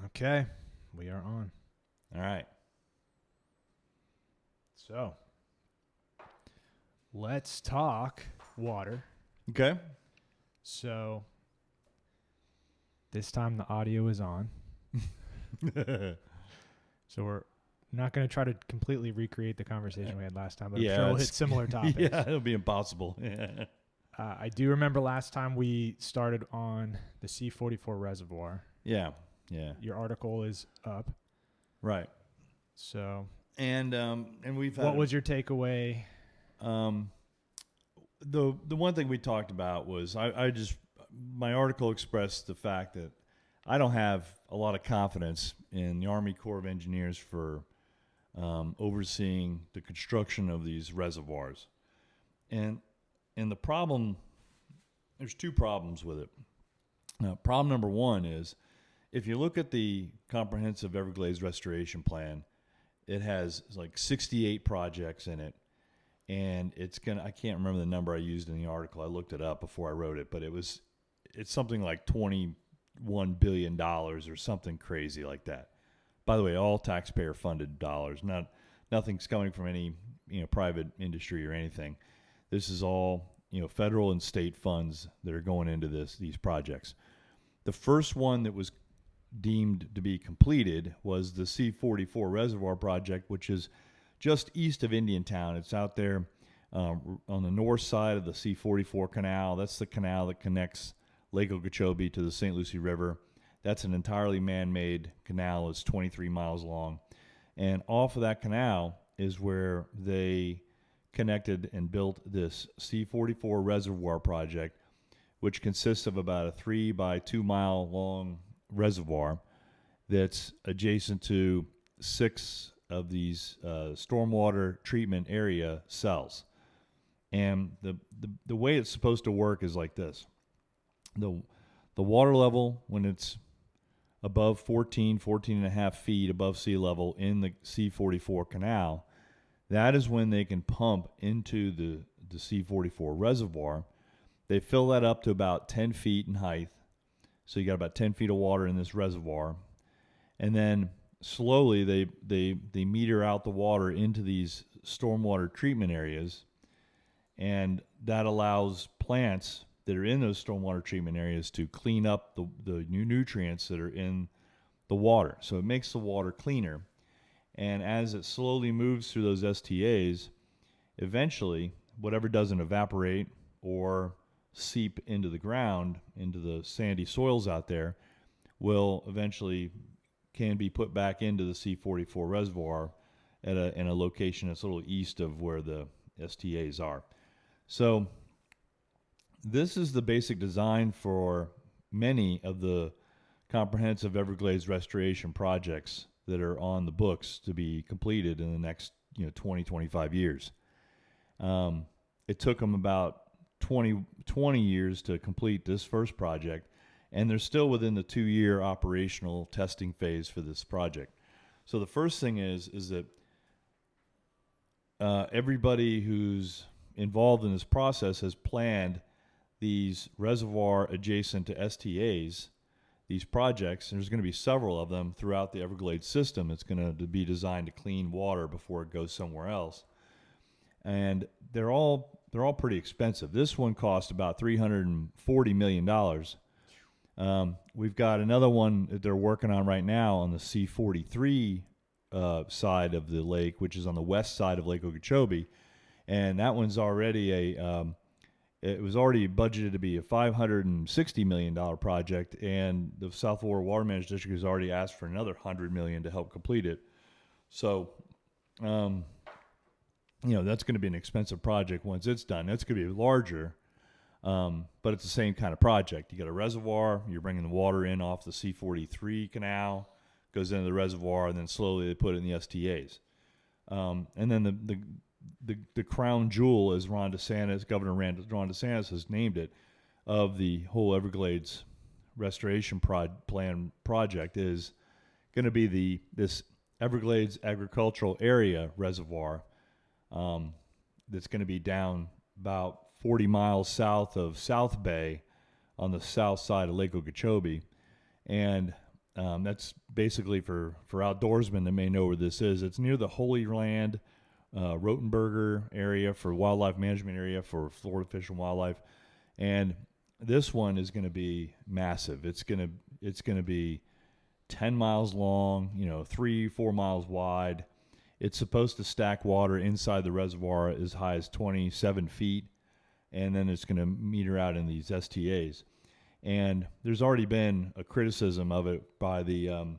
Okay, we are on. All right. So, let's talk water. Okay. So, this time the audio is on. So, we're not going to try to completely recreate the conversation we had last time, but I'm sure we'll hit similar topics. Yeah, it'll be impossible. I do remember last time we started on the C44 reservoir. Yeah. Your article is up. Right. So, and we've had what was your takeaway? The one thing we talked about was my article expressed the fact that I don't have a lot of confidence in the Army Corps of Engineers for overseeing the construction of these reservoirs, and the problem, there's two problems with it. Problem number one is, if you look at the Comprehensive Everglades Restoration Plan, it has like 68 projects in it, and I can't remember the number I used in the article. I looked it up before I wrote it, but it's something like $21 billion or something crazy like that. By the way, all taxpayer funded dollars. Nothing's coming from any private industry or anything. This is all federal and state funds that are going into these projects. The first one that was deemed to be completed was the C44 Reservoir Project, which is just east of Indiantown. It's out there on the north side of the C44 canal. That's the canal that connects Lake Okeechobee to the St. Lucie River. That's an entirely man-made canal. It's 23 miles long. And off of that canal is where they connected and built this C44 Reservoir Project, which consists of about a 3 by 2 mile long reservoir that's adjacent to 6 of these stormwater treatment area cells. And the way it's supposed to work is like this. The water level, when it's above 14 and a half feet above sea level in the C44 canal, that is when they can pump into the C44 reservoir. They fill that up to about 10 feet in height. So you got about 10 feet of water in this reservoir. And then slowly they meter out the water into these stormwater treatment areas. And that allows plants that are in those stormwater treatment areas to clean up the new nutrients that are in the water. So it makes the water cleaner. And as it slowly moves through those STAs, eventually, whatever doesn't evaporate or seep into the ground, into the sandy soils out there, will eventually can be put back into the C44 reservoir in a location that's a little east of where the STAs are. So this is the basic design for many of the comprehensive Everglades restoration projects that are on the books to be completed in the next 20, 25 years. It took them about 20 years to complete this first project, and they're still within the 2-year operational testing phase for this project. So the first thing is that everybody who's involved in this process has planned these reservoir adjacent to STAs, these projects, and there's going to be several of them throughout the Everglades system. It's going to be designed to clean water before it goes somewhere else. And they're all pretty expensive. This one cost about $340 million. We've got another one that they're working on right now on the C43 side of the lake, which is on the west side of Lake Okeechobee. And that one's already it was already budgeted to be a $560 million project, and the South Florida Water Management District has already asked for another $100 million to help complete it. So, that's going to be an expensive project once it's done. That's going to be larger, but it's the same kind of project. You got a reservoir, you're bringing the water in off the C43 canal, goes into the reservoir, and then slowly they put it in the STAs. And then the crown jewel, as Governor Ron DeSantis has named it, of the whole Everglades restoration plan project is going to be this Everglades agricultural area reservoir that's going to be down about 40 miles south of South Bay on the south side of Lake Okeechobee. And That's basically for outdoorsmen that may know where this is. It's near the Holy Land, Rotenberger area for wildlife management area for Florida Fish and Wildlife, and this one is going to be massive. It's going to be 10 miles long, 3-4 miles wide. It's supposed to stack water inside the reservoir as high as 27 feet, and then it's going to meter out in these STAs. And there's already been a criticism of it by the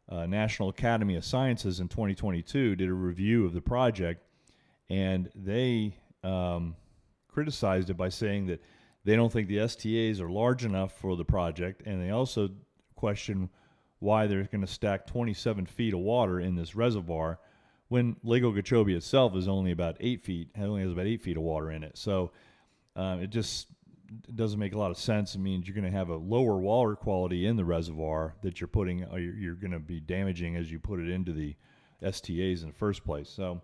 National Academy of Sciences in 2022, did a review of the project, and they criticized it by saying that they don't think the STAs are large enough for the project, and they also question why they're going to stack 27 feet of water in this reservoir when Lake Okeechobee itself is only about 8 feet, only has about 8 feet of water in it. So it just doesn't make a lot of sense. It means you're going to have a lower water quality in the reservoir that you're putting, or you're going to be damaging as you put it into the STAs in the first place. So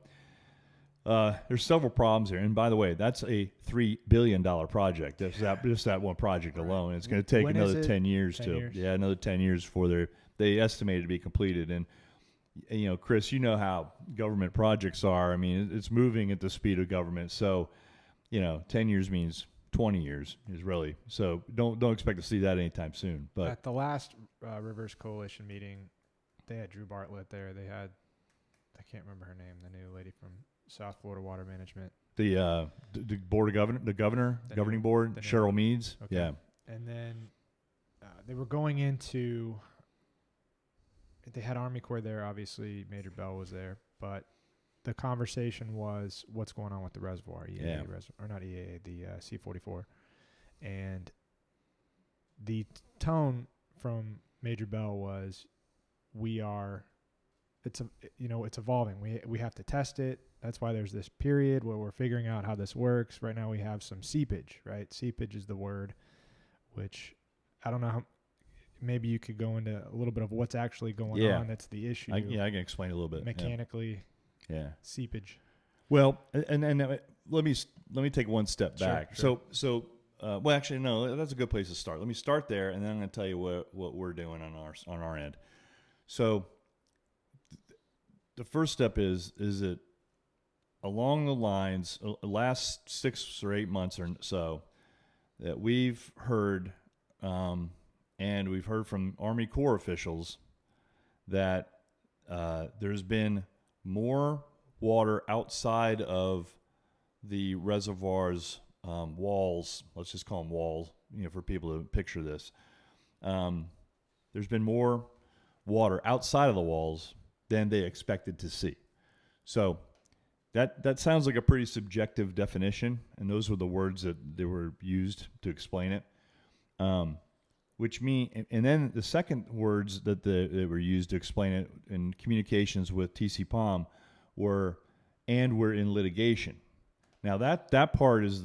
there's several problems here. And by the way, that's a $3 billion project. That's just that one project alone. It's going to take another 10 years 10 years? Yeah, another 10 years before they estimate it to be completed. And Chris, you know how government projects are. I mean, it's moving at the speed of government. So 10 years means 20 years is really, so don't expect to see that anytime soon. But at the last Rivers Coalition meeting, they had Drew Bartlett there. They had, I can't remember her name, the new lady from South Florida Water Management. The board of governing board, Cheryl Meads. Okay. Yeah. And then they were going into, they had Army Corps there. Obviously, Major Bell was there, but the conversation was what's going on with the reservoir, or not EAA, the C-44. And the tone from Major Bell was, it's evolving. We have to test it. That's why there's this period where we're figuring out how this works. Right now we have some seepage, right? Seepage is the word, which I don't know how, maybe you could go into a little bit of what's actually going on. That's the issue. I can explain a little bit. Mechanically. Yeah. Seepage. Well, and let me take one step back. Sure. So well, actually, no, that's a good place to start. Let me start there, and then I'm going to tell you what we're doing on our end. So the first step is that along the lines, last 6 or 8 months or so, that we've heard, and we've heard from Army Corps officials that there's been more water outside of the reservoir's walls. Let's just call them walls, for people to picture this. There's been more water outside of the walls than they expected to see. So that sounds like a pretty subjective definition, and those were the words that they were used to explain it. Which mean, and then the second words that were used to explain it in communications with TC Palm were, and we're in litigation. Now that part is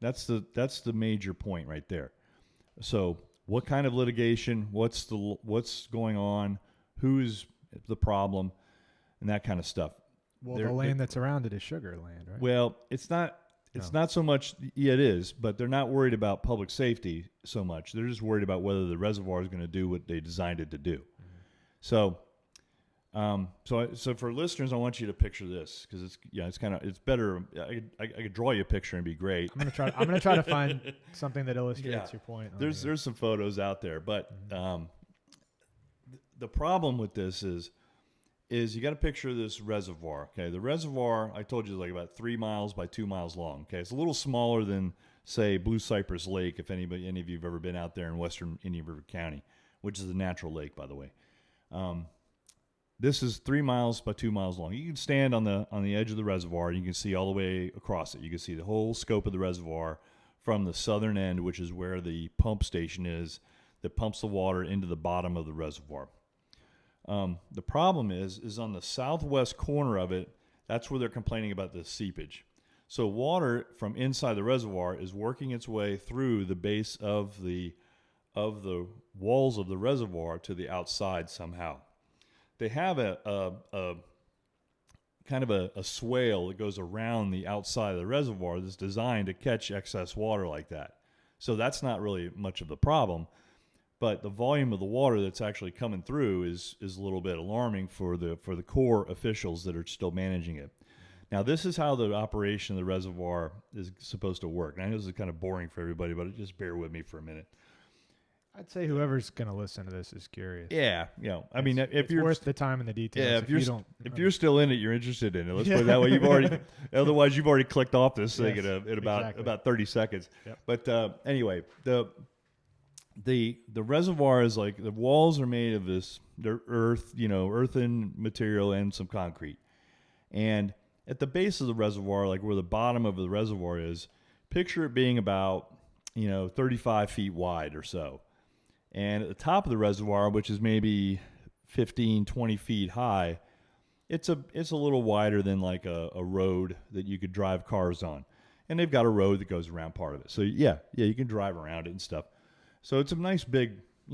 that's the major point right there. So what kind of litigation? What's going on? Who's the problem? And that kind of stuff. Well, the land that's around it is sugar land, right? Well, it's not. It's not so much. Yeah, it is, but they're not worried about public safety so much. They're just worried about whether the reservoir is going to do what they designed it to do. Mm-hmm. So for listeners, I want you to picture this because it's better. I could draw you a picture and be great. I'm gonna try to find something that illustrates your point. There's some photos out there, but the problem with this is you got to picture this reservoir. Okay, the reservoir I told you is like about 3 miles by 2 miles long. Okay, it's a little smaller than say Blue Cypress Lake, if any of you have ever been out there in western Indian River County, which is a natural lake, by the way. This is 3 miles by 2 miles long. You can stand on the edge of the reservoir, and you can see all the way across it. You can see the whole scope of the reservoir from the southern end, which is where the pump station is that pumps the water into the bottom of the reservoir. The problem is on the southwest corner of it, that's where they're complaining about the seepage. So water from inside the reservoir is working its way through the base of the walls of the reservoir to the outside somehow. They have a kind of a swale that goes around the outside of the reservoir that's designed to catch excess water like that. So that's not really much of the problem. but the volume of the water that's actually coming through is a little bit alarming for the Corps officials that are still managing it. Now, this is how the operation of the reservoir is supposed to work. And I know this is kind of boring for everybody, but just bear with me for a minute. I'd say whoever's going to listen to this is curious. Yeah, I mean, if it's you're worth the time and the details. yeah, if you're still in it, you're interested in it. Let's put it that way. Otherwise, you've already clicked off this thing in about 30 seconds. Yep. But anyway, the reservoir is like the walls are made of this earthen material and some concrete, and at the base of the reservoir, like where the bottom of the reservoir is, picture it being about 35 feet wide or so. And at the top of the reservoir, which is maybe 15, 20 feet high, it's a little wider than like a road that you could drive cars on. And they've got a road that goes around part of it. So yeah, you can drive around it and stuff. So it's a nice big,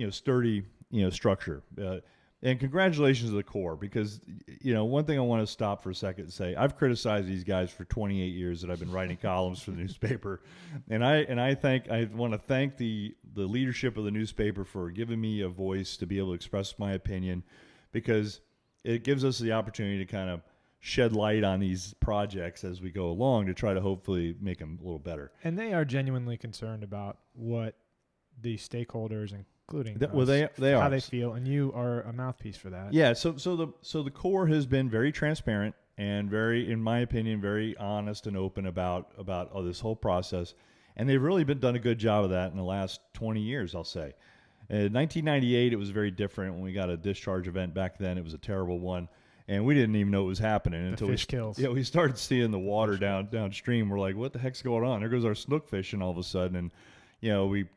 sturdy, structure. And congratulations to the Corps, because, one thing I want to stop for a second and say, I've criticized these guys for 28 years that I've been writing columns for the newspaper. And I want to thank the leadership of the newspaper for giving me a voice to be able to express my opinion, because it gives us the opportunity to kind of shed light on these projects as we go along to try to hopefully make them a little better. And they are genuinely concerned about what the stakeholders, including they how are. they feel, and you are a mouthpiece for that. Yeah, so the Corps has been very transparent and very, in my opinion, very honest and open about this whole process, and they've really done a good job of that in the last 20 years, I'll say. In 1998, it was very different when we got a discharge event. Back then, it was a terrible one, and we didn't even know it was happening until fish kills. Yeah, we started seeing the water downstream. We're like, what the heck's going on? There goes our snook fishing all of a sudden, and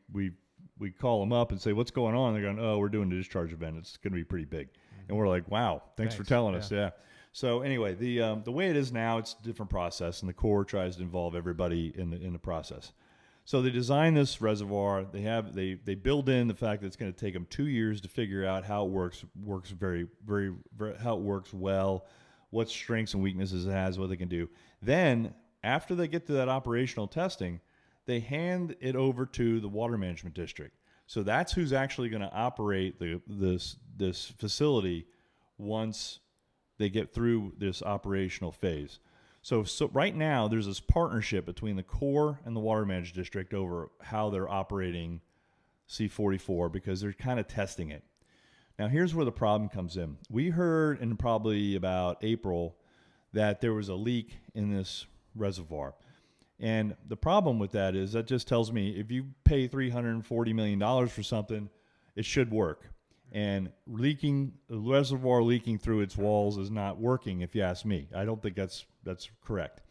we call them up and say, what's going on? They're going, oh, we're doing a discharge event. It's going to be pretty big. And we're like, wow, thanks for telling us. Yeah. So anyway, the way it is now, it's a different process, and the Corps tries to involve everybody in the process. So they design this reservoir. They build in the fact that it's going to take them 2 years to figure out how it works very, very, very, how it works well, what strengths and weaknesses it has, what they can do. Then after they get to that operational testing, they hand it over to the Water Management District. So that's who's actually going to operate this facility once they get through this operational phase. So right now, there's this partnership between the Corps and the Water Management District over how they're operating C-44, because they're kind of testing it. Now, here's where the problem comes in. We heard in probably about April that there was a leak in this reservoir. And the problem with that is that just tells me if you pay $340 million for something, it should work. And the reservoir leaking through its walls is not working, if you ask me. I don't think that's correct.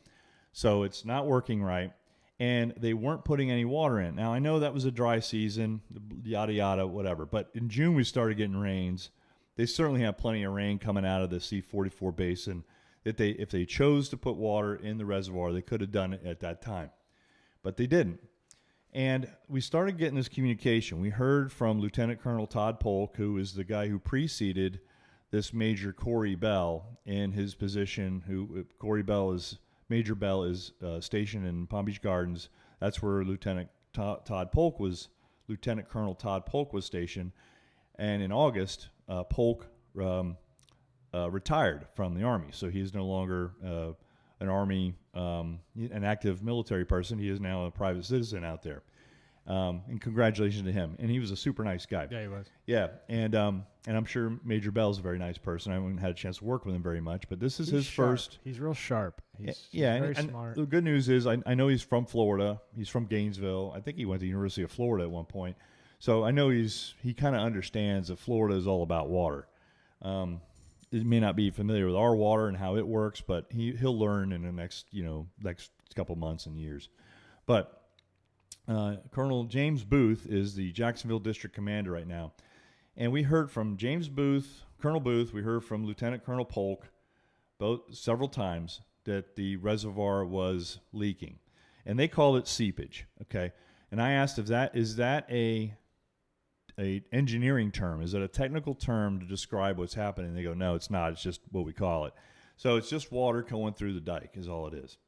So it's not working right. And they weren't putting any water in. Now, I know that was a dry season, yada, yada, whatever. But in June, we started getting rains. They certainly have plenty of rain coming out of the C-44 basin. If they chose to put water in the reservoir, they could have done it at that time. But they didn't. And we started getting this communication. We heard from Lieutenant Colonel Todd Polk, who is the guy who preceded this Major Corey Bell in his position. Major Bell is stationed in Palm Beach Gardens. That's where Lieutenant Colonel Todd Polk was stationed. And in August, Polk retired from the Army. So he is no longer an Army, an active military person. He is now a private citizen out there. And congratulations to him. And he was a super nice guy. Yeah, he was. Yeah, and I'm sure Major Bell's a very nice person. I haven't had a chance to work with him very much, but this is his first. He's real sharp. He's very smart. The good news is I know he's from Florida. He's from Gainesville. I think he went to the University of Florida at one point. So I know he kind of understands that Florida is all about water. He may not be familiar with our water and how it works, but he'll learn in the next couple months and years. But Colonel James Booth is the Jacksonville District Commander right now. And we heard from Colonel Booth, we heard from Lieutenant Colonel Polk several times that the reservoir was leaking. And they called it seepage, okay? And I asked if is that a engineering term? Is it a technical term to describe what's happening? They go, no, it's not. It's just what we call it. So it's just water going through the dike is all it is.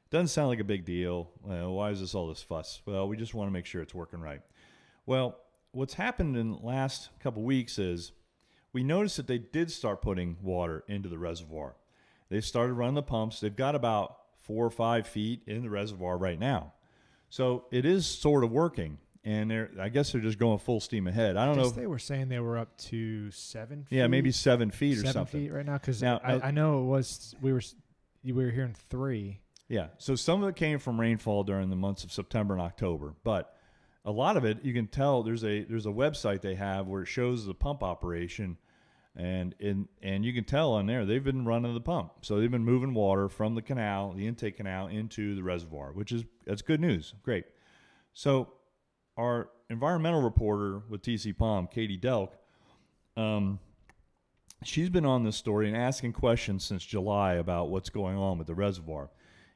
Doesn't sound like a big deal. Well, why is this all this fuss? Well, we just want to make sure it's working right. Well, what's happened in the last couple weeks is we noticed that they did start putting water into the reservoir. They started running the pumps. They've got about 4 or 5 feet in the reservoir right now. So it is sort of working. And I guess they're just going full steam ahead. I don't know. They were saying they were up to 7 feet. Yeah, maybe 7 feet or 7 something. feet right now, because Now, I know it was we were hearing 3. Yeah, so some of it came from rainfall during the months of September and October, but a lot of it you can tell. There's a website they have where it shows the pump operation, and you can tell on there they've been running the pump. So they've been moving water from the canal, the intake canal, into the reservoir, that's good news. Great. So our environmental reporter with TC Palm, Katie Delk, she's been on this story and asking questions since July about what's going on with the reservoir.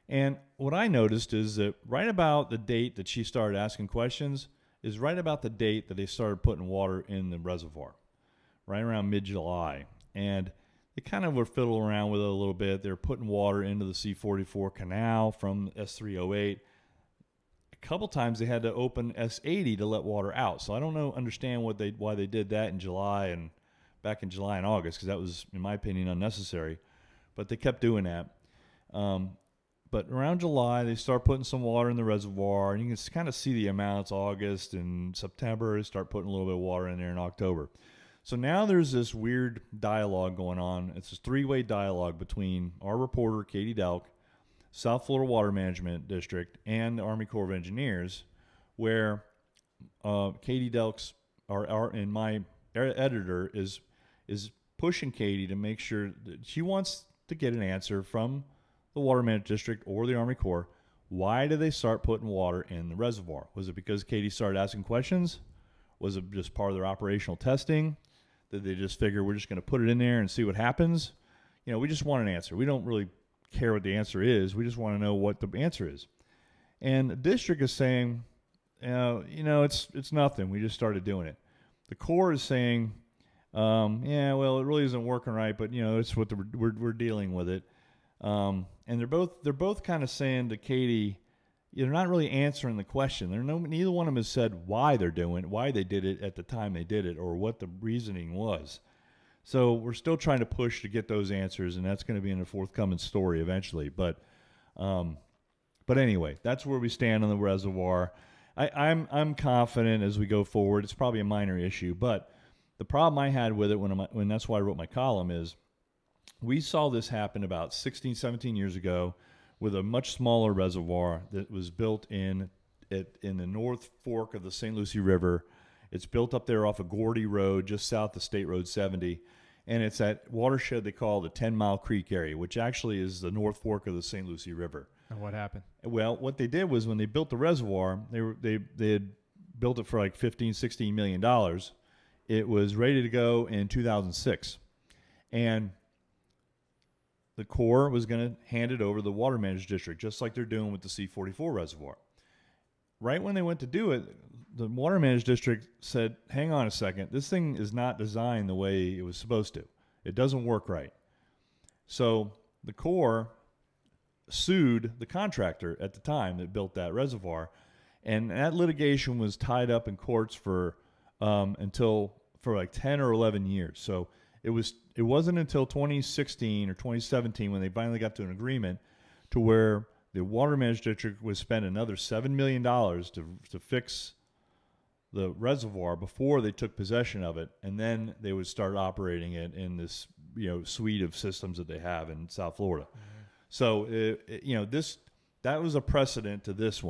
And what I noticed is that right about the date that she started asking questions is right about the date that they started putting water in the reservoir, right around mid-July. And they kind of were fiddling around with it a little bit. They were putting water into the C-44 canal from S-308. A couple times they had to open S-80 to let water out. So I don't understand why they did that in July and back in July and August, because that was, in my opinion, unnecessary. But they kept doing that. But around July, they start putting some water in the reservoir, and you can kind of see the amounts. August and September, they start putting a little bit of water in there in October. So now there's this weird dialogue going on. It's this 3-way dialogue between our reporter, Katie Delk, South Florida Water Management District, and the Army Corps of Engineers, where Katie Delk's, and my editor is pushing Katie to make sure that she wants to get an answer from the Water Management District or the Army Corps. Why did they start putting water in the reservoir? Was it because Katie started asking questions? Was it just part of their operational testing? Did they just figure we're just going to put it in there and see what happens? We just want an answer. We don't really care what the answer is. We just want to know what the answer is. And the district is saying, it's nothing. We just started doing it. The Corps is saying, it really isn't working right, but it's what we're dealing with it. And they're both kind of saying to Katie, they're not really answering the question. Neither one of them has said why they did it at the time they did it, or what the reasoning was. So we're still trying to push to get those answers, and that's going to be in a forthcoming story eventually. But anyway, that's where we stand on the reservoir. I'm confident as we go forward. It's probably a minor issue, but the problem I had with it when that's why I wrote my column is, we saw this happen about 16, 17 years ago with a much smaller reservoir that was built in the North Fork of the St. Lucie River. It's built up there off of Gordy Road, just south of State Road 70. And it's that watershed they call the 10 Mile Creek area, which actually is the North Fork of the St. Lucie River. And what happened? Well, what they did was when they built the reservoir, they had built it for like $15-16 million. It was ready to go in 2006. And the Corps was going to hand it over to the Water Management District, just like they're doing with the C-44 reservoir. Right when they went to do it, the Water Management District said, hang on a second, this thing is not designed the way it was supposed to. It doesn't work right. So the Corps sued the contractor at the time that built that reservoir, and that litigation was tied up in courts for like 10 or 11 years. So it wasn't until 2016 or 2017 when they finally got to an agreement to where the Water Management District would spend another $7 million to fix the reservoir before they took possession of it, and then they would start operating it in this suite of systems that they have in South Florida. Mm-hmm. So that was a precedent to this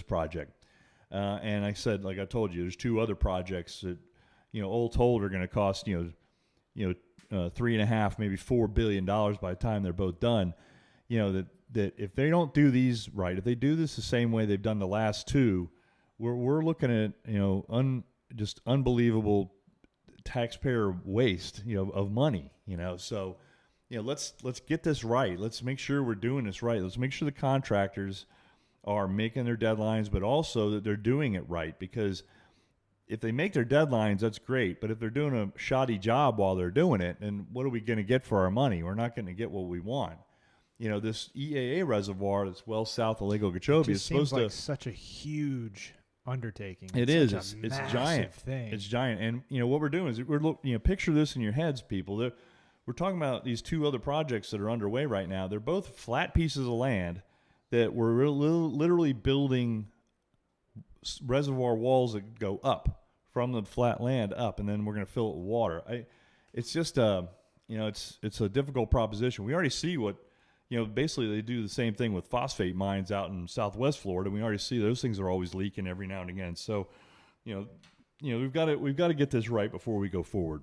project. And I said, like I told you, there's 2 other projects that all told are going to cost $3.5, maybe $4 billion by the time they're both done. That if they don't do these right, if they do this the same way they've done the last 2, we're looking at just unbelievable taxpayer waste of money. So let's get this right. Let's make sure we're doing this right. Let's make sure the contractors are making their deadlines, but also that they're doing it right, because if they make their deadlines, that's great. But if they're doing a shoddy job while they're doing it, then what are we going to get for our money? We're not going to get what we want. This EAA reservoir that's well south of Lake Okeechobee is supposed to. It seems like such a huge undertaking. It It's is. such a It's massive giant. thing. It's giant. And what we're doing is picture this in your heads, people. We're talking about these two other projects that are underway right now. They're both flat pieces of land that we're literally building reservoir walls that go up from the flat land up, and then we're going to fill it with water. It's just it's a difficult proposition. We already see what, basically they do the same thing with phosphate mines out in Southwest Florida. We already see those things are always leaking every now and again. So, we've got to get this right before we go forward.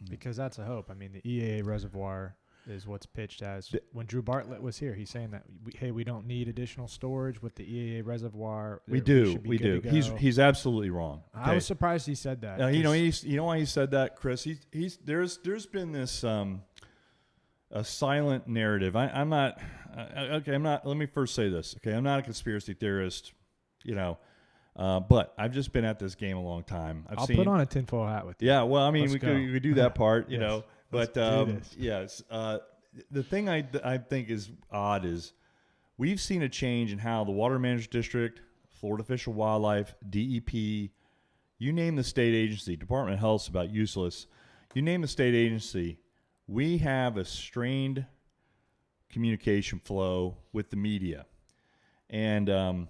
Because that's a hope. I mean, the EAA reservoir is what's pitched as. When Drew Bartlett was here, he's saying that we don't need additional storage with the EAA reservoir. We do. He's absolutely wrong. Okay? I was surprised he said that. You know why he said that, Chris? There's been this a silent narrative. I'm not. Let me first say this. Okay, I'm not a conspiracy theorist. But I've just been at this game a long time. I'll put on a tinfoil hat with you. Yeah, well, I mean, we could do that part, Yes. But yes, the thing I think is odd is we've seen a change in how the Water Management District, Florida Fish and Wildlife, DEP, you name the state agency, Department of Health's about useless. You name the state agency, we have a strained communication flow with the media, and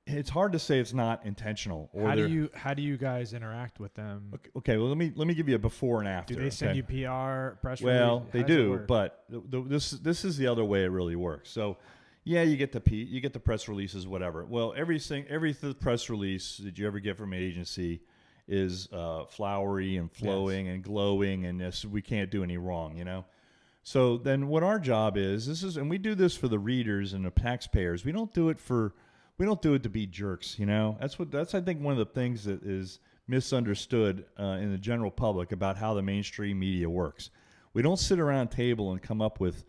it's hard to say it's not intentional. Or how do you guys interact with them? Okay. Well, let me give you a before and after. Do they send you PR press release? Well, they do, but this is the other way it really works. So, yeah, you get the press releases, whatever. Well, every press release that you ever get from an agency is flowery and flowing and glowing, and we can't do any wrong, So then, what our job is, and we do this for the readers and the taxpayers. We don't do it to be jerks, That's I think one of the things that is misunderstood in the general public about how the mainstream media works. We don't sit around a table and come up with,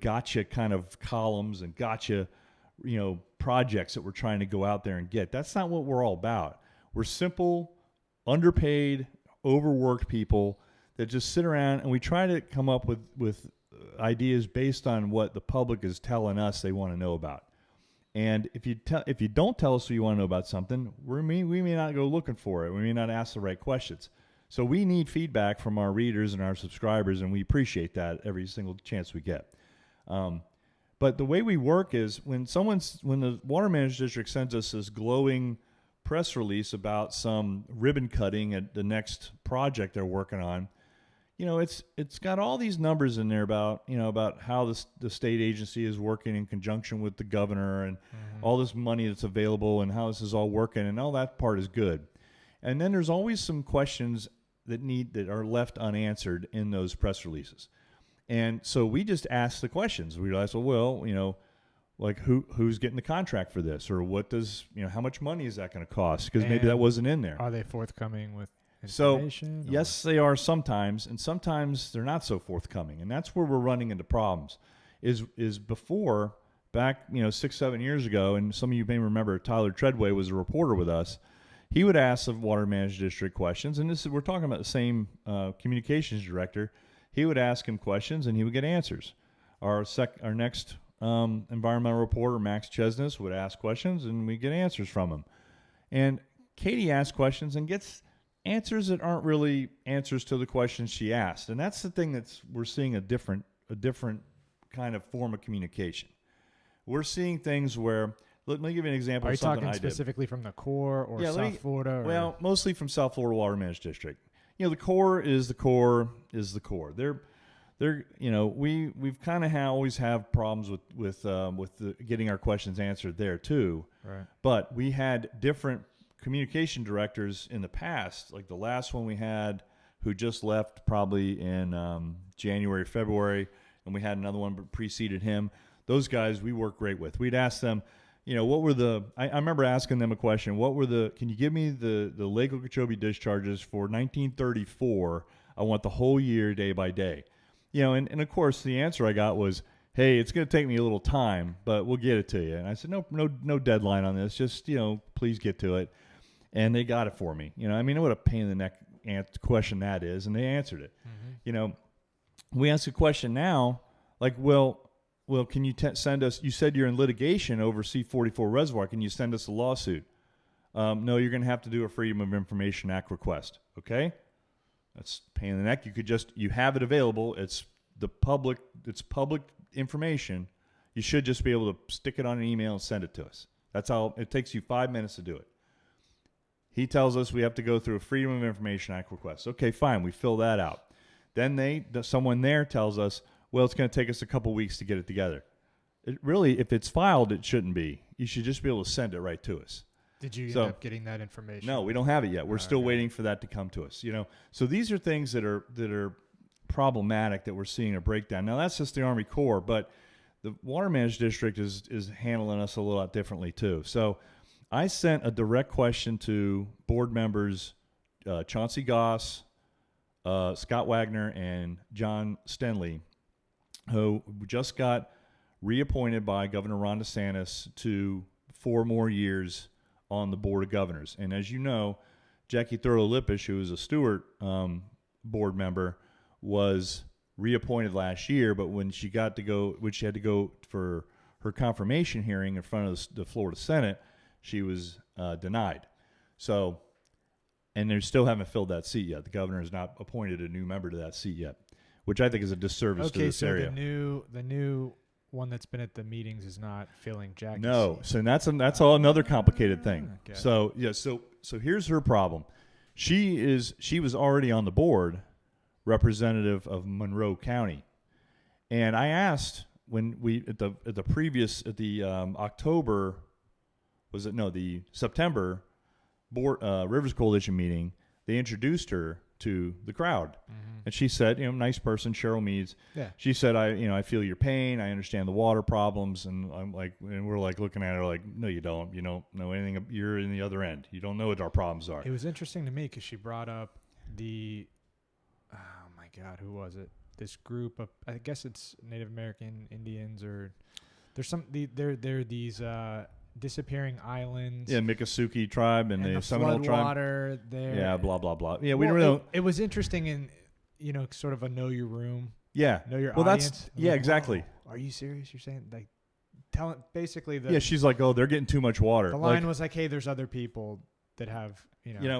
gotcha kind of columns and gotcha, projects that we're trying to go out there and get. That's not what we're all about. We're simple, underpaid, overworked people that just sit around and we try to come up with ideas based on what the public is telling us they want to know about. And if you don't tell us what you want to know about something, we may not go looking for it. We may not ask the right questions. So we need feedback from our readers and our subscribers, and we appreciate that every single chance we get. But the way we work is when the Water Management District sends us this glowing press release about some ribbon cutting at the next project they're working on, it's got all these numbers in there about how the state agency is working in conjunction with the governor and all this money that's available and how this is all working, and all that part is good. And then there's always some questions that are left unanswered in those press releases. And so we just ask the questions. We realize, like who's getting the contract for this, or what does, how much money is that going to cost? Because maybe that wasn't in there. Are they forthcoming with So, information? yes, they are sometimes, and sometimes they're not so forthcoming. And that's where we're running into problems. Is before, back 6-7 years ago, and some of you may remember Tyler Treadway was a reporter with us. He would ask the Water Management District questions, and we're talking about the same communications director. He would ask him questions, and he would get answers. Our next environmental reporter, Max Chesness, would ask questions, and we get answers from him. And Katie asks questions and gets answers that aren't really answers to the questions she asked. And that's the thing we're seeing a different kind of form of communication. We're seeing things where, let me give you an example Are of something I did. you talking specifically from the Corps or South Florida? Or? Well, mostly from South Florida Water Management District. The Corps is the Corps. We've kind of always have problems with getting our questions answered there too. Right. But we had different communication directors in the past, like the last one we had, who just left probably in January, February, and we had another one preceded him. Those guys we work great with. We'd ask them, what were I remember asking them a question. Can you give me the Lake Okeechobee discharges for 1934? I want the whole year, day by day. And of course the answer I got was, hey, it's going to take me a little time, but we'll get it to you. And I said, no deadline on this. Just, please get to it. And they got it for me. What a pain in the neck question that is. And they answered it. We ask a question now, like, well, well, can you send us? You said you're in litigation over C-44 reservoir. Can you send us a lawsuit? No, you're going to have to do a Freedom of Information Act request. Okay, that's a pain in the neck. You have it available. It's public information. You should just be able to stick it on an email and send it to us. That's all. It takes you 5 minutes to do it. He tells us we have to go through a Freedom of Information Act request. Okay, fine. We fill that out. Then someone there tells us, well, it's going to take us a couple weeks to get it together. It really, if it's filed, it shouldn't be. You should just be able to send it right to us. Did you end up getting that information? No, we don't have it yet. We're still waiting for that to come to us. So these are things that are problematic that we're seeing a breakdown. Now that's just the Army Corps, but the Water Management District is handling us a lot differently too. So I sent a direct question to board members Chauncey Goss, Scott Wagner, and John Stenley, who just got reappointed by Governor Ron DeSantis to 4 more years on the Board of Governors. And as you know, Jackie Thurlow-Lippisch, who is a Stewart board member, was reappointed last year, but when she had to go for her confirmation hearing in front of the Florida Senate, she was denied. So, and they still haven't filled that seat yet. The governor has not appointed a new member to that seat yet, which I think is a disservice to this area. Okay, so the new one that's been at the meetings is not filling Jackie's seat. So that's all another complicated thing. Okay. So yeah, so here's her problem. She was already on the board, representative of Monroe County, and I asked when we at the October, the September board Rivers Coalition meeting, they introduced her to the crowd. And she said, nice person, Cheryl Meads. Yeah. She said, I feel your pain. I understand the water problems. And we're like looking at her like, no, you don't. You don't know anything. You're in the other end. You don't know what our problems are. It was interesting to me because she brought up oh my God, who was it? This group of, I guess it's Native American Indians, or there's they're these disappearing islands. Yeah, Miccosukee tribe and the Seminole tribe. Water there. Yeah, blah blah blah. Yeah, It was interesting in sort of a know your room. Yeah, know your audience. That's exactly. Are you serious? You're saying like telling basically she's like, oh, they're getting too much water. The line was like, hey, there's other people that have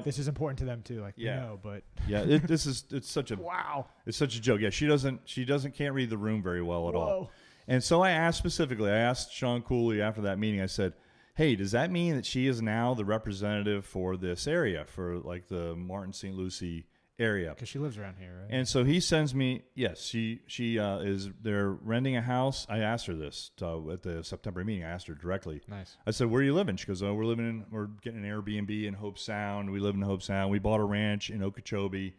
this is important to them too. Like but it's such a wow. It's such a joke. Yeah, she can't read the room very well at all. And so I asked Sean Cooley after that meeting. I said, hey, does that mean that she is now the representative for this area, for like the Martin St. Lucie area? Because she lives around here, right? And so he sends me, yes, she is, they're renting a house. I asked her this at the September meeting. I asked her directly. Nice. I said, where are you living? She goes, oh, we're getting an Airbnb in Hope Sound. We live in Hope Sound. We bought a ranch in Okeechobee.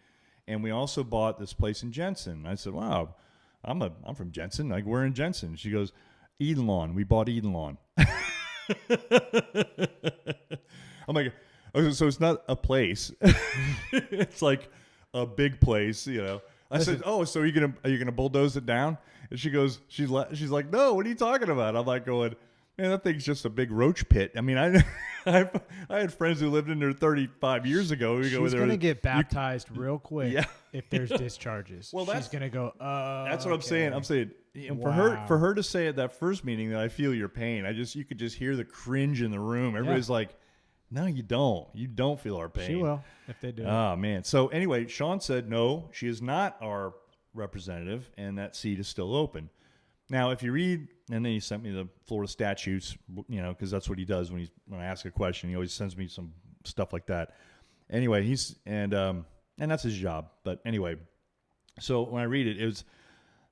And we also bought this place in Jensen. I said, wow, I'm from Jensen. Like, we're in Jensen. She goes, Eden Lawn. We bought Eden Lawn. I'm like, oh, so it's not a place. It's like a big place, I said, oh, so are you gonna bulldoze it down? And she goes, she's like, no, what are you talking about? I'm like going, man, that thing's just a big roach pit. I mean, I had friends who lived in there 35 years ago. She's gonna get baptized real quick if there's discharges. Well, she's gonna go. That's what I'm saying. I'm saying Wow. for her to say at that first meeting that I feel your pain. You could just hear the cringe in the room. Everybody's like, no, you don't. You don't feel our pain. She will if they do. Oh, man. So anyway, Sean said, no, she is not our representative, and that seat is still open. Now, if you read, and then he sent me the Florida statutes, because that's what he does when I ask a question. He always sends me some stuff like that. Anyway, and that's his job. But anyway, so when I read it, it was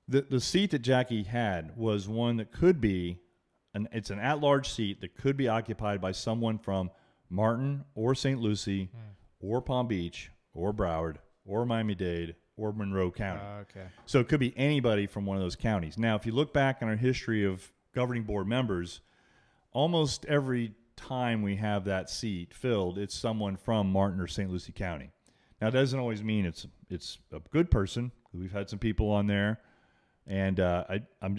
the seat that Jackie had was one that could be, it's an at-large seat that could be occupied by someone from Martin or St. Lucie or Palm Beach or Broward or Miami-Dade or Monroe County. Okay. So it could be anybody from one of those counties. Now, if you look back on our history of governing board members, almost every time we have that seat filled, it's someone from Martin or St. Lucie County. Now, it doesn't always mean it's a good person. We've had some people on there, and I'm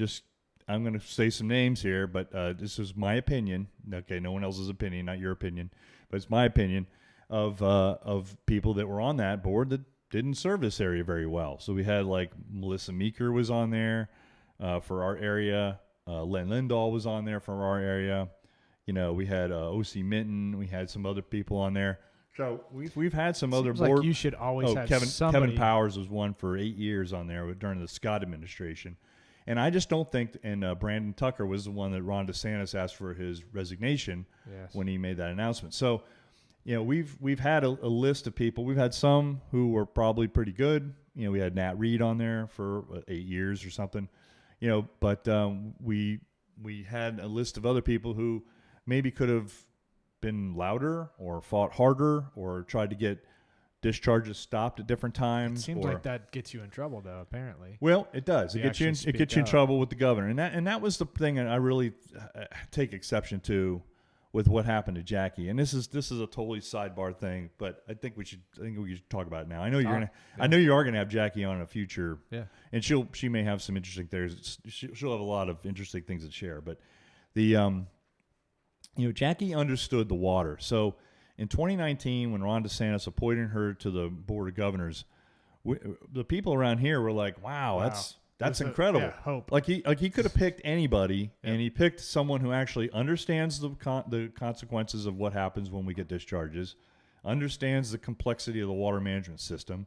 going to say some names here, but this is my opinion. Okay, no one else's opinion, not your opinion, but it's my opinion of people that were on that board that didn't serve this area very well. So we had like Melissa Meeker was on there for our area. Len Lindahl was on there from our area. You know, we had O.C. Minton. We had some other people on there. So we've had some other Seems board. like you should always have Kevin somebody. Powers was one for 8 years on there during the Scott administration. And I just don't think, and Brandon Tucker was the one that Ron DeSantis asked for his resignation when he made that announcement. So, you know, we've had a list of people. We've had some who were probably pretty good. You know, we had Nat Reed on there for 8 years or something. You know, but we had a list of other people who maybe could have been louder or fought harder or tried to get discharges stopped at different times. It seems like that gets you in trouble, though. Apparently, well, it does. It gets you in trouble with the governor, and that was the thing that I really take exception to with what happened to Jackie. And this is a totally sidebar thing, but I think we should talk about it now. I know I know you are gonna have Jackie on in a future. Yeah, and she may have some interesting things. She'll have a lot of interesting things to share. But the you know, Jackie understood the water. So in 2019, when Ron DeSantis appointed her to the Board of Governors, the people around here were like, wow. That's incredible. Hope. Like he could have picked anybody, and he picked someone who actually understands the consequences of what happens when we get discharges, understands the complexity of the water management system,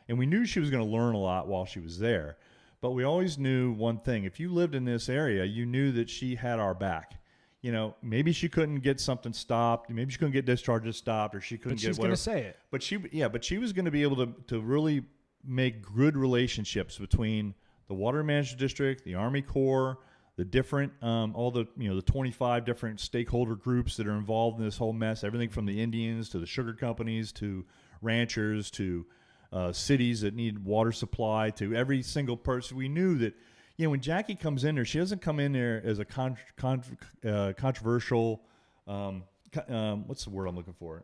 and we knew she was going to learn a lot while she was there. But we always knew one thing: if you lived in this area, you knew that she had our back. You know, maybe she couldn't get something stopped, maybe she couldn't get discharges stopped, or she couldn't get whatever. But she's going to say it. But she was going to be able to really make good relationships between the Water Management District, the Army Corps, the different, all the, you know, the 25 different stakeholder groups that are involved in this whole mess, everything from the Indians to the sugar companies to ranchers to cities that need water supply to every single person. We knew that, you know, when Jackie comes in there, she doesn't come in there as a controversial, what's the word I'm looking for?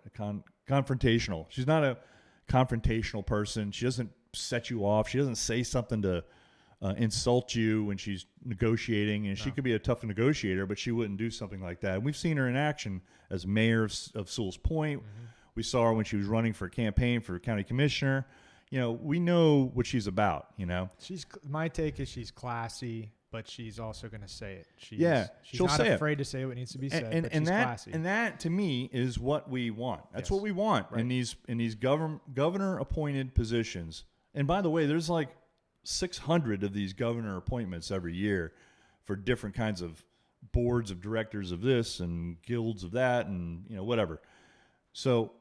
Confrontational. She's not a confrontational person. She doesn't set you off. She doesn't say something to insult you when she's negotiating. And she could be a tough negotiator, but she wouldn't do something like that. And we've seen her in action as mayor of Sewell's Point. Mm-hmm. We saw her when she was running for a campaign for county commissioner. You know, we know what she's about, you know. My take is she's classy, but she's also going to say it. She's she'll not say afraid to say what needs to be said, but she's classy. And that, to me, is what we want. That's what we want in these governor-appointed positions. And by the way, there's like 600 of these governor appointments every year for different kinds of boards of directors of this and guilds of that and, you know, whatever. So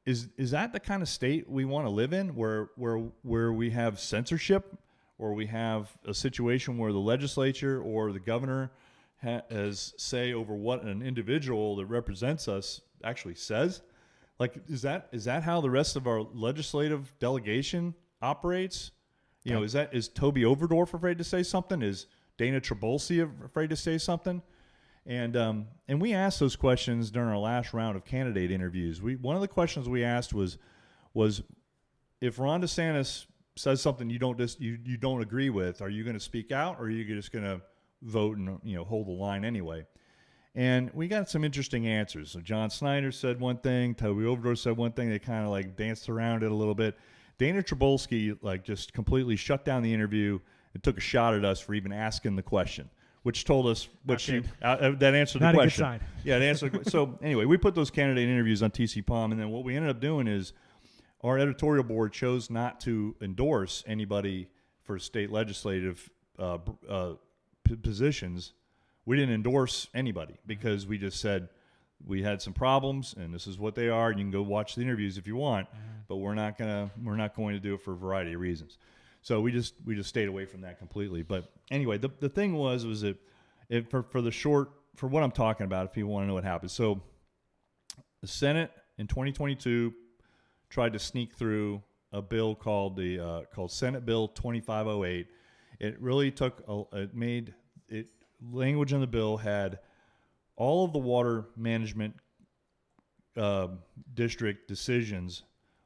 is that the kind of state we want to live in, where we have censorship, or we have a situation where the legislature or the governor has say over what an individual that represents us actually says? Like, is that how the rest of our legislative delegation operates? You know, is Toby Overdorf afraid to say something? Is Dana Trabolsi afraid to say something? And we asked those questions during our last round of candidate interviews. One of the questions we asked was if Ron DeSantis says something you don't agree with, are you going to speak out, or are you just going to vote and, you know, hold the line anyway? And we got some interesting answers. So John Snyder said one thing, Toby Overdorf said one thing. They kind of like danced around it a little bit. Dana Trabolsi like just completely shut down the interview and took a shot at us for even asking the question, which told us what that answered the question. Not a good sign. Yeah, it answered. So anyway, we put those candidate interviews on TC Palm, and then what we ended up doing is our editorial board chose not to endorse anybody for state legislative positions. We didn't endorse anybody because we just said we had some problems, and this is what they are. And you can go watch the interviews if you want, but we're not going to do it for a variety of reasons. So we just stayed away from that completely. But anyway, the thing was that for what I'm talking about, if people want to know what happened. So the Senate in 2022 tried to sneak through a bill called Senate Bill 2508. It really language in the bill had all of the water management district decisions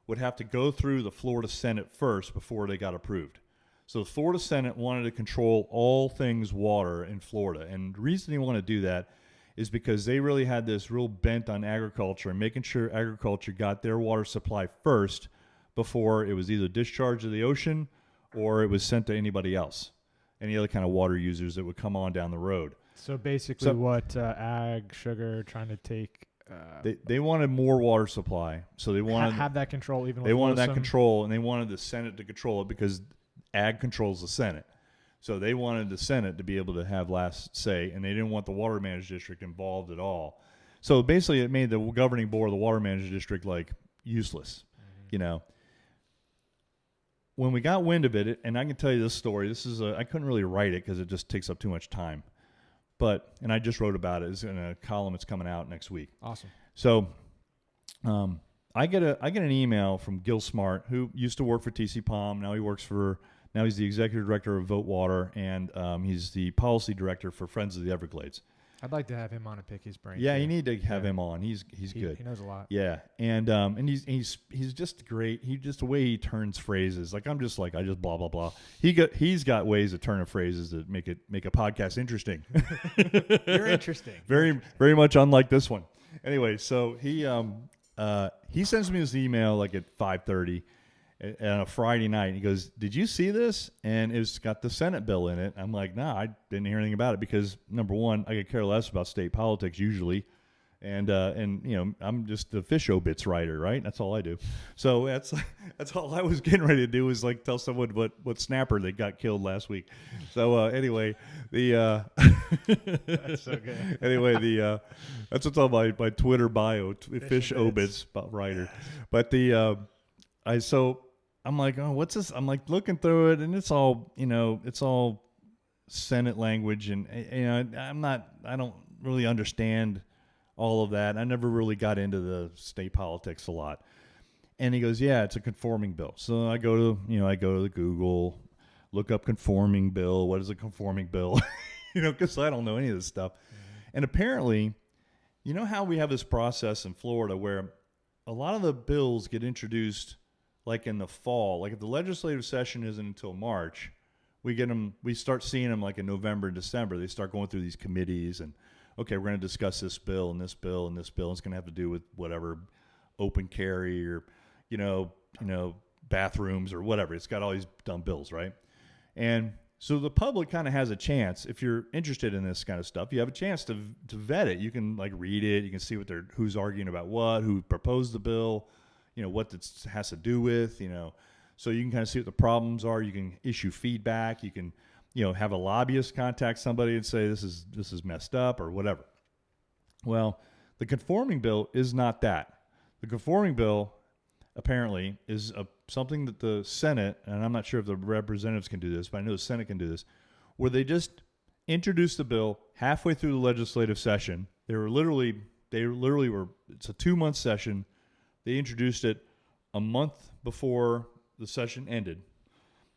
would have to go through the Florida Senate first before they got approved. So the Florida Senate wanted to control all things water in Florida. And the reason they want to do that is because they really had this real bent on agriculture and making sure agriculture got their water supply first before it was either discharged to the ocean or it was sent to anybody else, any other kind of water users that would come on down the road. So basically, So- what ag, sugar, trying to take. They wanted more water supply, so they wanted have that control even. they with wanted that Folsom? control, and they wanted the Senate to control it because ag controls the Senate. So they wanted the Senate to be able to have last say, and they didn't want the water managed district involved at all. So basically, it made the governing board of the water managed district like useless. You know, when we got wind of it, and I can tell you this story. This is I couldn't really write it because it just takes up too much time. And I just wrote about it. It's in a column that's coming out next week. Awesome. So, I get an email from Gil Smart, who used to work for TC Palm. Now he's the executive director of Vote Water, and he's the policy director for Friends of the Everglades. I'd like to have him on and pick his brain. Yeah, too. you need to have him on. He's good. He knows a lot. Yeah, and he's just great. The way he turns phrases. Like I just blah blah blah. He's got ways of turning phrases that make a podcast interesting. You're interesting. Very much unlike this one. Anyway, so he sends me this email like at 5:30 on a Friday night. He goes, "Did you see this?" And it's got the Senate bill in it. I'm like, "Nah, I didn't hear anything about it because number one, I could care less about state politics usually, and you know, I'm just the fish obits writer, right? That's all I do. So that's all I was getting ready to do was like tell someone what snapper they got killed last week. So anyway, That's so good. Anyway, that's what's on my Twitter bio, fish obits writer. But I'm like, oh, what's this? I'm like looking through it, and it's all, it's all Senate language, and I don't really understand all of that. I never really got into the state politics a lot. And he goes, yeah, it's a conforming bill. So I go to the Google, look up conforming bill. What is a conforming bill? Because I don't know any of this stuff. Mm-hmm. And apparently, you know how we have this process in Florida where a lot of the bills get introduced like in the fall. Like if the legislative session isn't until March, we start seeing them like in November and December. They start going through these committees and, okay, we're going to discuss this bill and this bill and this bill. It's going to have to do with whatever open carry or, bathrooms or whatever. It's got all these dumb bills, right? And so the public kind of has a chance, if you're interested in this kind of stuff, you have a chance to vet it. You can like read it. You can see who's arguing about what, who proposed the bill, what it has to do with, so you can kind of see what the problems are. You can issue feedback. You can, have a lobbyist contact somebody and say, this is messed up or whatever. Well, the conforming bill is not that. The conforming bill apparently is something that the Senate, and I'm not sure if the representatives can do this, but I know the Senate can do this, where they just introduced the bill halfway through the legislative session. They literally were, it's a 2-month session. They introduced it a month before the session ended.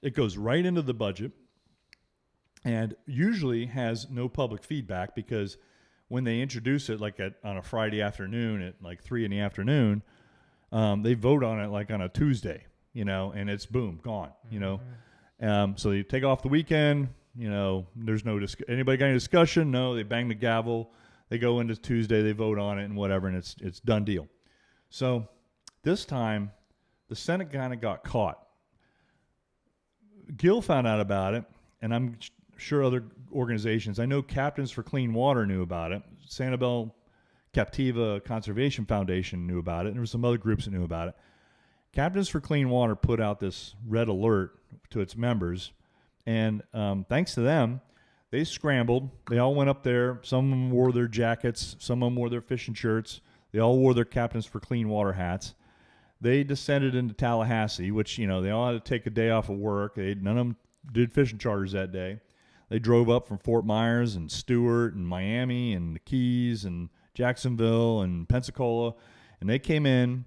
It goes right into the budget and usually has no public feedback because when they introduce it like on a Friday afternoon at like 3 p.m, they vote on it like on a Tuesday, and it's boom, gone, So you take off the weekend, there's no anybody got any discussion? No, they bang the gavel. They go into Tuesday, they vote on it and whatever, and it's done deal. So this time, the Senate kind of got caught. Gil found out about it, and I'm sure other organizations. I know Captains for Clean Water knew about it. Sanibel Captiva Conservation Foundation knew about it, and there were some other groups that knew about it. Captains for Clean Water put out this red alert to its members, and thanks to them, they scrambled. They all went up there. Some of them wore their jackets. Some of them wore their fishing shirts. They all wore their Captains for Clean Water hats. They descended into Tallahassee, which, they all had to take a day off of work. None of them did fishing charters that day. They drove up from Fort Myers and Stewart and Miami and the Keys and Jacksonville and Pensacola, and they came in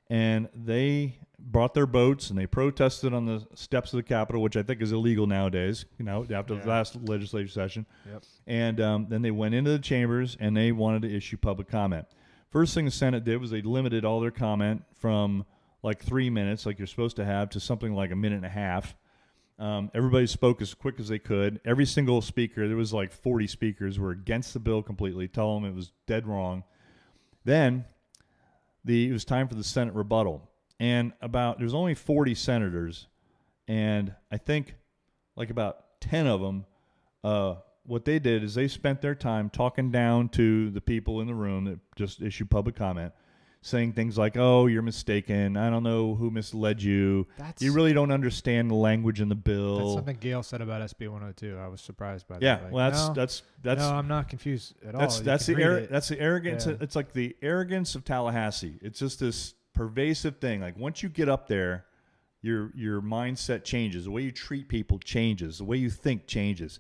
and they brought their boats and they protested on the steps of the Capitol, which I think is illegal nowadays, after the last legislative session. Yep. And then they went into the chambers and they wanted to issue public comment. First thing the Senate did was they limited all their comment from like 3 minutes, like you're supposed to have, to something like a minute and a half. Everybody spoke as quick as they could. Every single speaker, there was like 40 speakers, were against the bill completely, tell them it was dead wrong. Then it was time for the Senate rebuttal. And there's only 40 senators, and I think like about 10 of them what they did is they spent their time talking down to the people in the room that just issued public comment, saying things like, "Oh, you're mistaken. I don't know who misled you. You really don't understand the language in the bill." That's something Gail said about SB 102. I was surprised by Yeah, that. Like, well, that's no, I'm not confused at all. that's the arrogance. Yeah. It's like the arrogance of Tallahassee. It's just this pervasive thing. Like once you get up there, your mindset changes. The way you treat people changes. The way you think changes.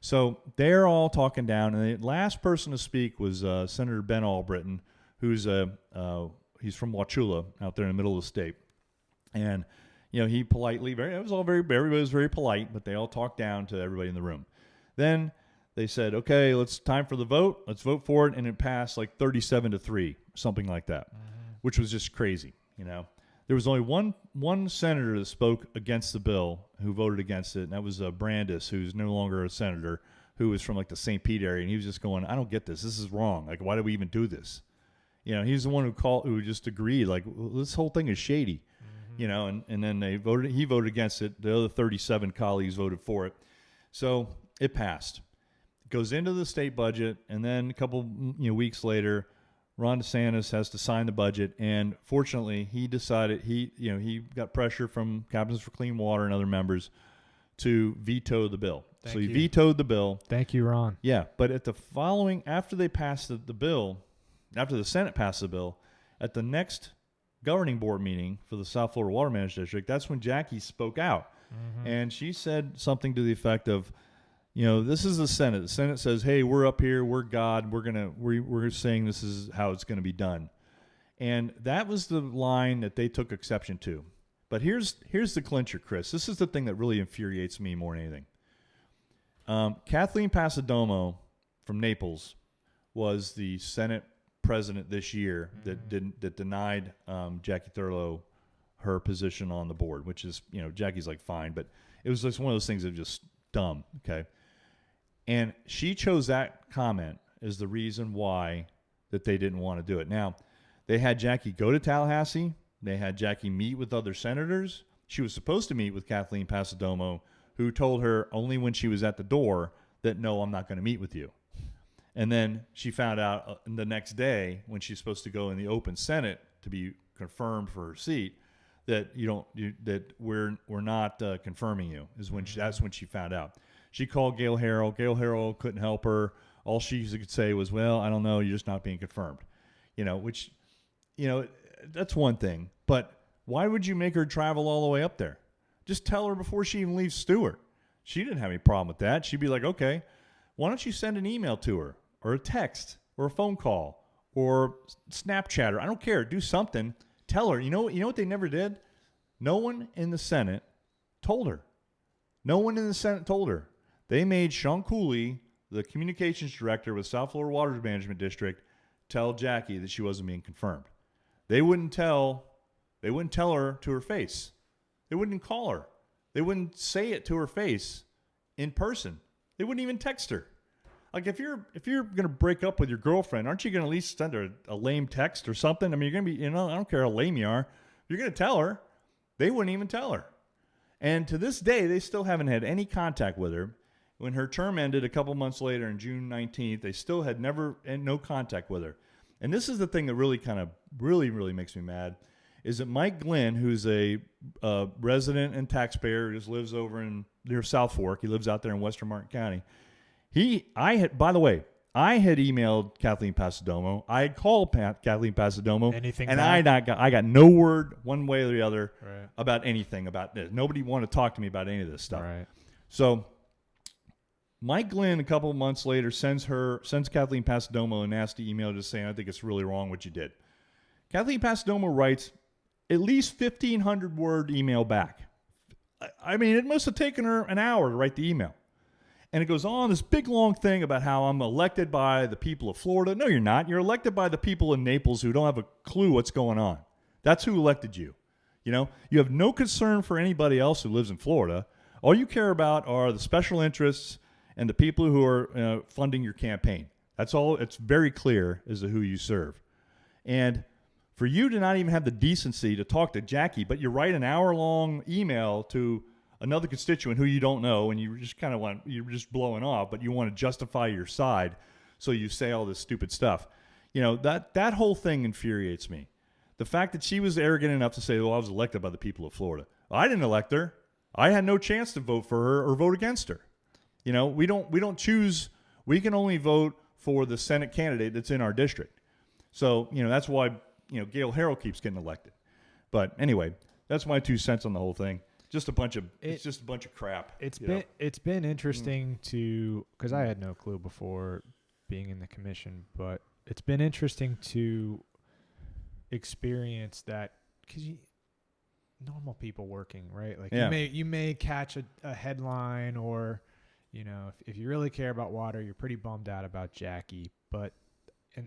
So they're all talking down, and the last person to speak was Senator Ben Albritton, who's he's from Wauchula out there in the middle of the state, and he politely, everybody was very polite, but they all talked down to everybody in the room. Then they said, "Okay, time for the vote. Let's vote for it," and it passed like 37-3, something like that, which was just crazy. There was only one senator that spoke against the bill who voted against it, and that was Brandis, who's no longer a senator, who was from like the St. Pete area, and he was just going, "I don't get this. This is wrong. Like, why do we even do this?" He's the one who just agreed, like, well, this whole thing is shady, and then he voted against it. The other 37 colleagues voted for it. So it passed. It goes into the state budget, and then a couple weeks later, Ron DeSantis has to sign the budget, and fortunately, he decided he got pressure from Captains for Clean Water and other members to veto the bill. So he vetoed the bill. Thank you, Ron. Yeah, but after they passed the bill, after the Senate passed the bill, at the next governing board meeting for the South Florida Water Management District, that's when Jackie spoke out. And she said something to the effect of, this is the Senate. The Senate says, "Hey, we're up here. We're God. We're saying this is how it's going to be done." And that was the line that they took exception to. But here's the clincher, Chris. This is the thing that really infuriates me more than anything. Kathleen Pasadomo from Naples was the Senate president this year that denied Jackie Thurlow her position on the board, which is, Jackie's like fine, but it was just one of those things that was just dumb. Okay. And she chose that comment as the reason why that they didn't want to do it. Now, they had Jackie go to Tallahassee. They had Jackie meet with other senators. She was supposed to meet with Kathleen Pasadomo, who told her only when she was at the door that, "No, I'm not going to meet with you." And then she found out the next day when she's supposed to go in the open Senate to be confirmed for her seat that that we're not confirming you. That's when she found out. She called Gail Harrell. Gail Harrell couldn't help her. All she could say was, "Well, I don't know. You're just not being confirmed." Which that's one thing. But why would you make her travel all the way up there? Just tell her before she even leaves Stewart. She didn't have any problem with that. She'd be like, "Okay, why don't you send an email to her or a text or a phone call or Snapchat her? I don't care. Do something. Tell her." You know what they never did? No one in the Senate told her. No one in the Senate told her. They made Sean Cooley, the communications director with South Florida Water Management District, tell Jackie that she wasn't being confirmed. They wouldn't tell her to her face. They wouldn't call her. They wouldn't say it to her face in person. They wouldn't even text her. Like if you're gonna break up with your girlfriend, aren't you gonna at least send her a lame text or something? I mean, you're gonna be, I don't care how lame you are. You're gonna tell her. They wouldn't even tell her. And to this day, they still haven't had any contact with her. When her term ended a couple months later on June 19th, they still had no contact with her. And this is the thing that really makes me mad, is that Mike Glenn, who's a resident and taxpayer who just lives over near South Fork, he lives out there in Western Martin County. I had emailed Kathleen Pasadomo. I had called Kathleen Pasadomo. I got no word one way or the other about anything about this. Nobody wanted to talk to me about any of this stuff. Right. So Mike Glenn, a couple of months later, sends Kathleen Pasadomo a nasty email just saying, "I think it's really wrong what you did." Kathleen Pasadomo writes at least 1,500-word email back. I mean, it must have taken her an hour to write the email. And it goes on this big, long thing about how I'm elected by the people of Florida. No, you're not. You're elected by the people in Naples who don't have a clue what's going on. That's who elected you. You have no concern for anybody else who lives in Florida. All you care about are the special interests and the people who are funding your campaign. That's all. It's very clear as to who you serve. And for you to not even have the decency to talk to Jackie, but you write an hour-long email to another constituent who you don't know, and you just kind of you're just blowing off, but you want to justify your side, so you say all this stupid stuff. That whole thing infuriates me. The fact that she was arrogant enough to say, well, I was elected by the people of Florida. I didn't elect her. I had no chance to vote for her or vote against her. We don't choose. We can only vote for the Senate candidate that's in our district. So, that's why, Gail Harrell keeps getting elected. But anyway, that's my 2 cents on the whole thing. It's just a bunch of crap. It's been interesting because I had no clue before being in the commission, but it's been interesting to experience that, because normal people working, right? Like you may catch a headline, or if you really care about water, you're pretty bummed out about Jackie, but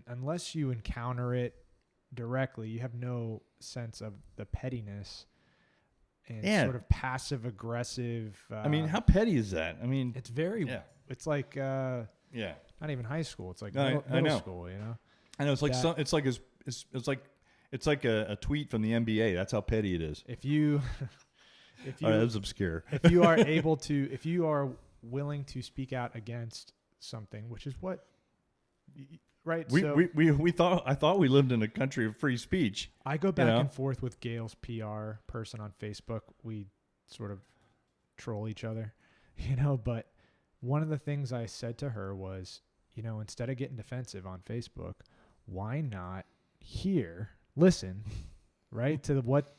unless you encounter it directly, you have no sense of the pettiness and sort of passive aggressive. How petty is that? It's very. Yeah. It's like not even high school. It's like middle school. I know. It's like it's like a tweet from the NBA. That's how petty it is. If you, all right, that's obscure. If you are willing to speak out against something, which is what. Right. I thought we lived in a country of free speech. I go back and forth with Gail's PR person on Facebook. We sort of troll each other, but one of the things I said to her was, instead of getting defensive on Facebook, why not listen, right, to what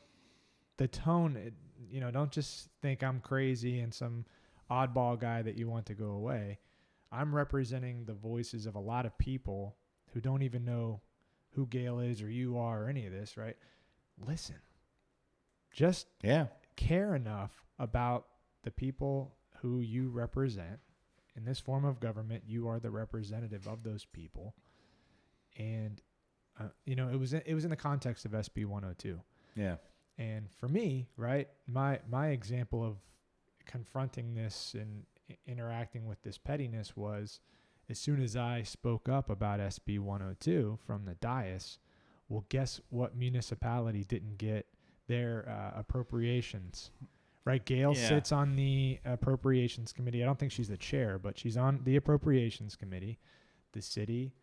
the tone, don't just think I'm crazy and some oddball guy that you want to go away. I'm representing the voices of a lot of people who don't even know who Gail is or you are or any of this, right? Listen. Just care enough about the people who you represent. In this form of government, you are the representative of those people. And, it was in the context of SB 102. Yeah. And for me, right, my example of confronting this and interacting with this pettiness was, as soon as I spoke up about SB 102 from the dais, well, guess what municipality didn't get their appropriations, right? Gail sits on the appropriations committee. I don't think she's the chair, but she's on the appropriations committee. The city,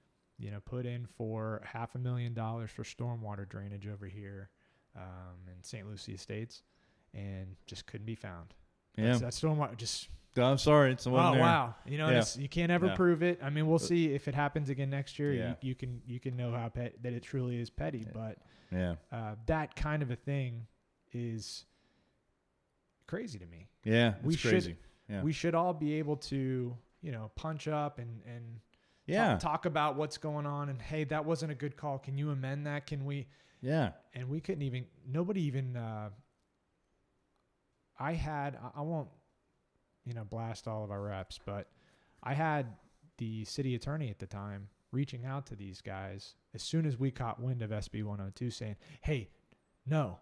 put in for $500,000 for stormwater drainage over here in St. Lucie Estates, and just couldn't be found. That's stormwater just... I'm sorry, it's the one there. Oh wow! You can't ever prove it. We'll see if it happens again next year. Yeah. You can know how that it truly is petty. But that kind of a thing is crazy to me. Yeah, it's crazy. We should all be able to punch up and talk about what's going on. And hey, that wasn't a good call. Can you amend that? Can we? Yeah. And we couldn't even. Nobody even. I won't. Blast all of our reps, but I had the city attorney at the time reaching out to these guys as soon as we caught wind of SB 102 saying, hey, no.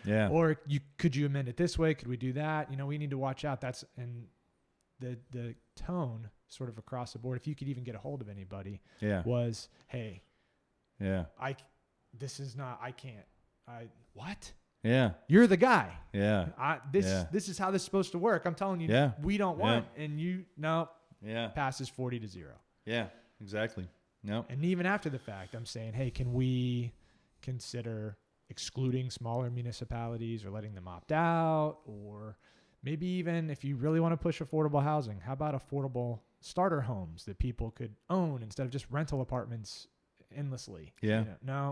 Or could you amend it this way? Could we do that? We need to watch out. And the tone sort of across the board, if you could even get a hold of anybody, was, hey, I can't. What? Yeah. You're the guy. Yeah. This is how this is supposed to work. I'm telling you, we don't want, and passes 40-0. Yeah, exactly. No. And even after the fact, I'm saying, hey, can we consider excluding smaller municipalities or letting them opt out? Or maybe even if you really want to push affordable housing, how about affordable starter homes that people could own instead of just rental apartments endlessly? Yeah. No.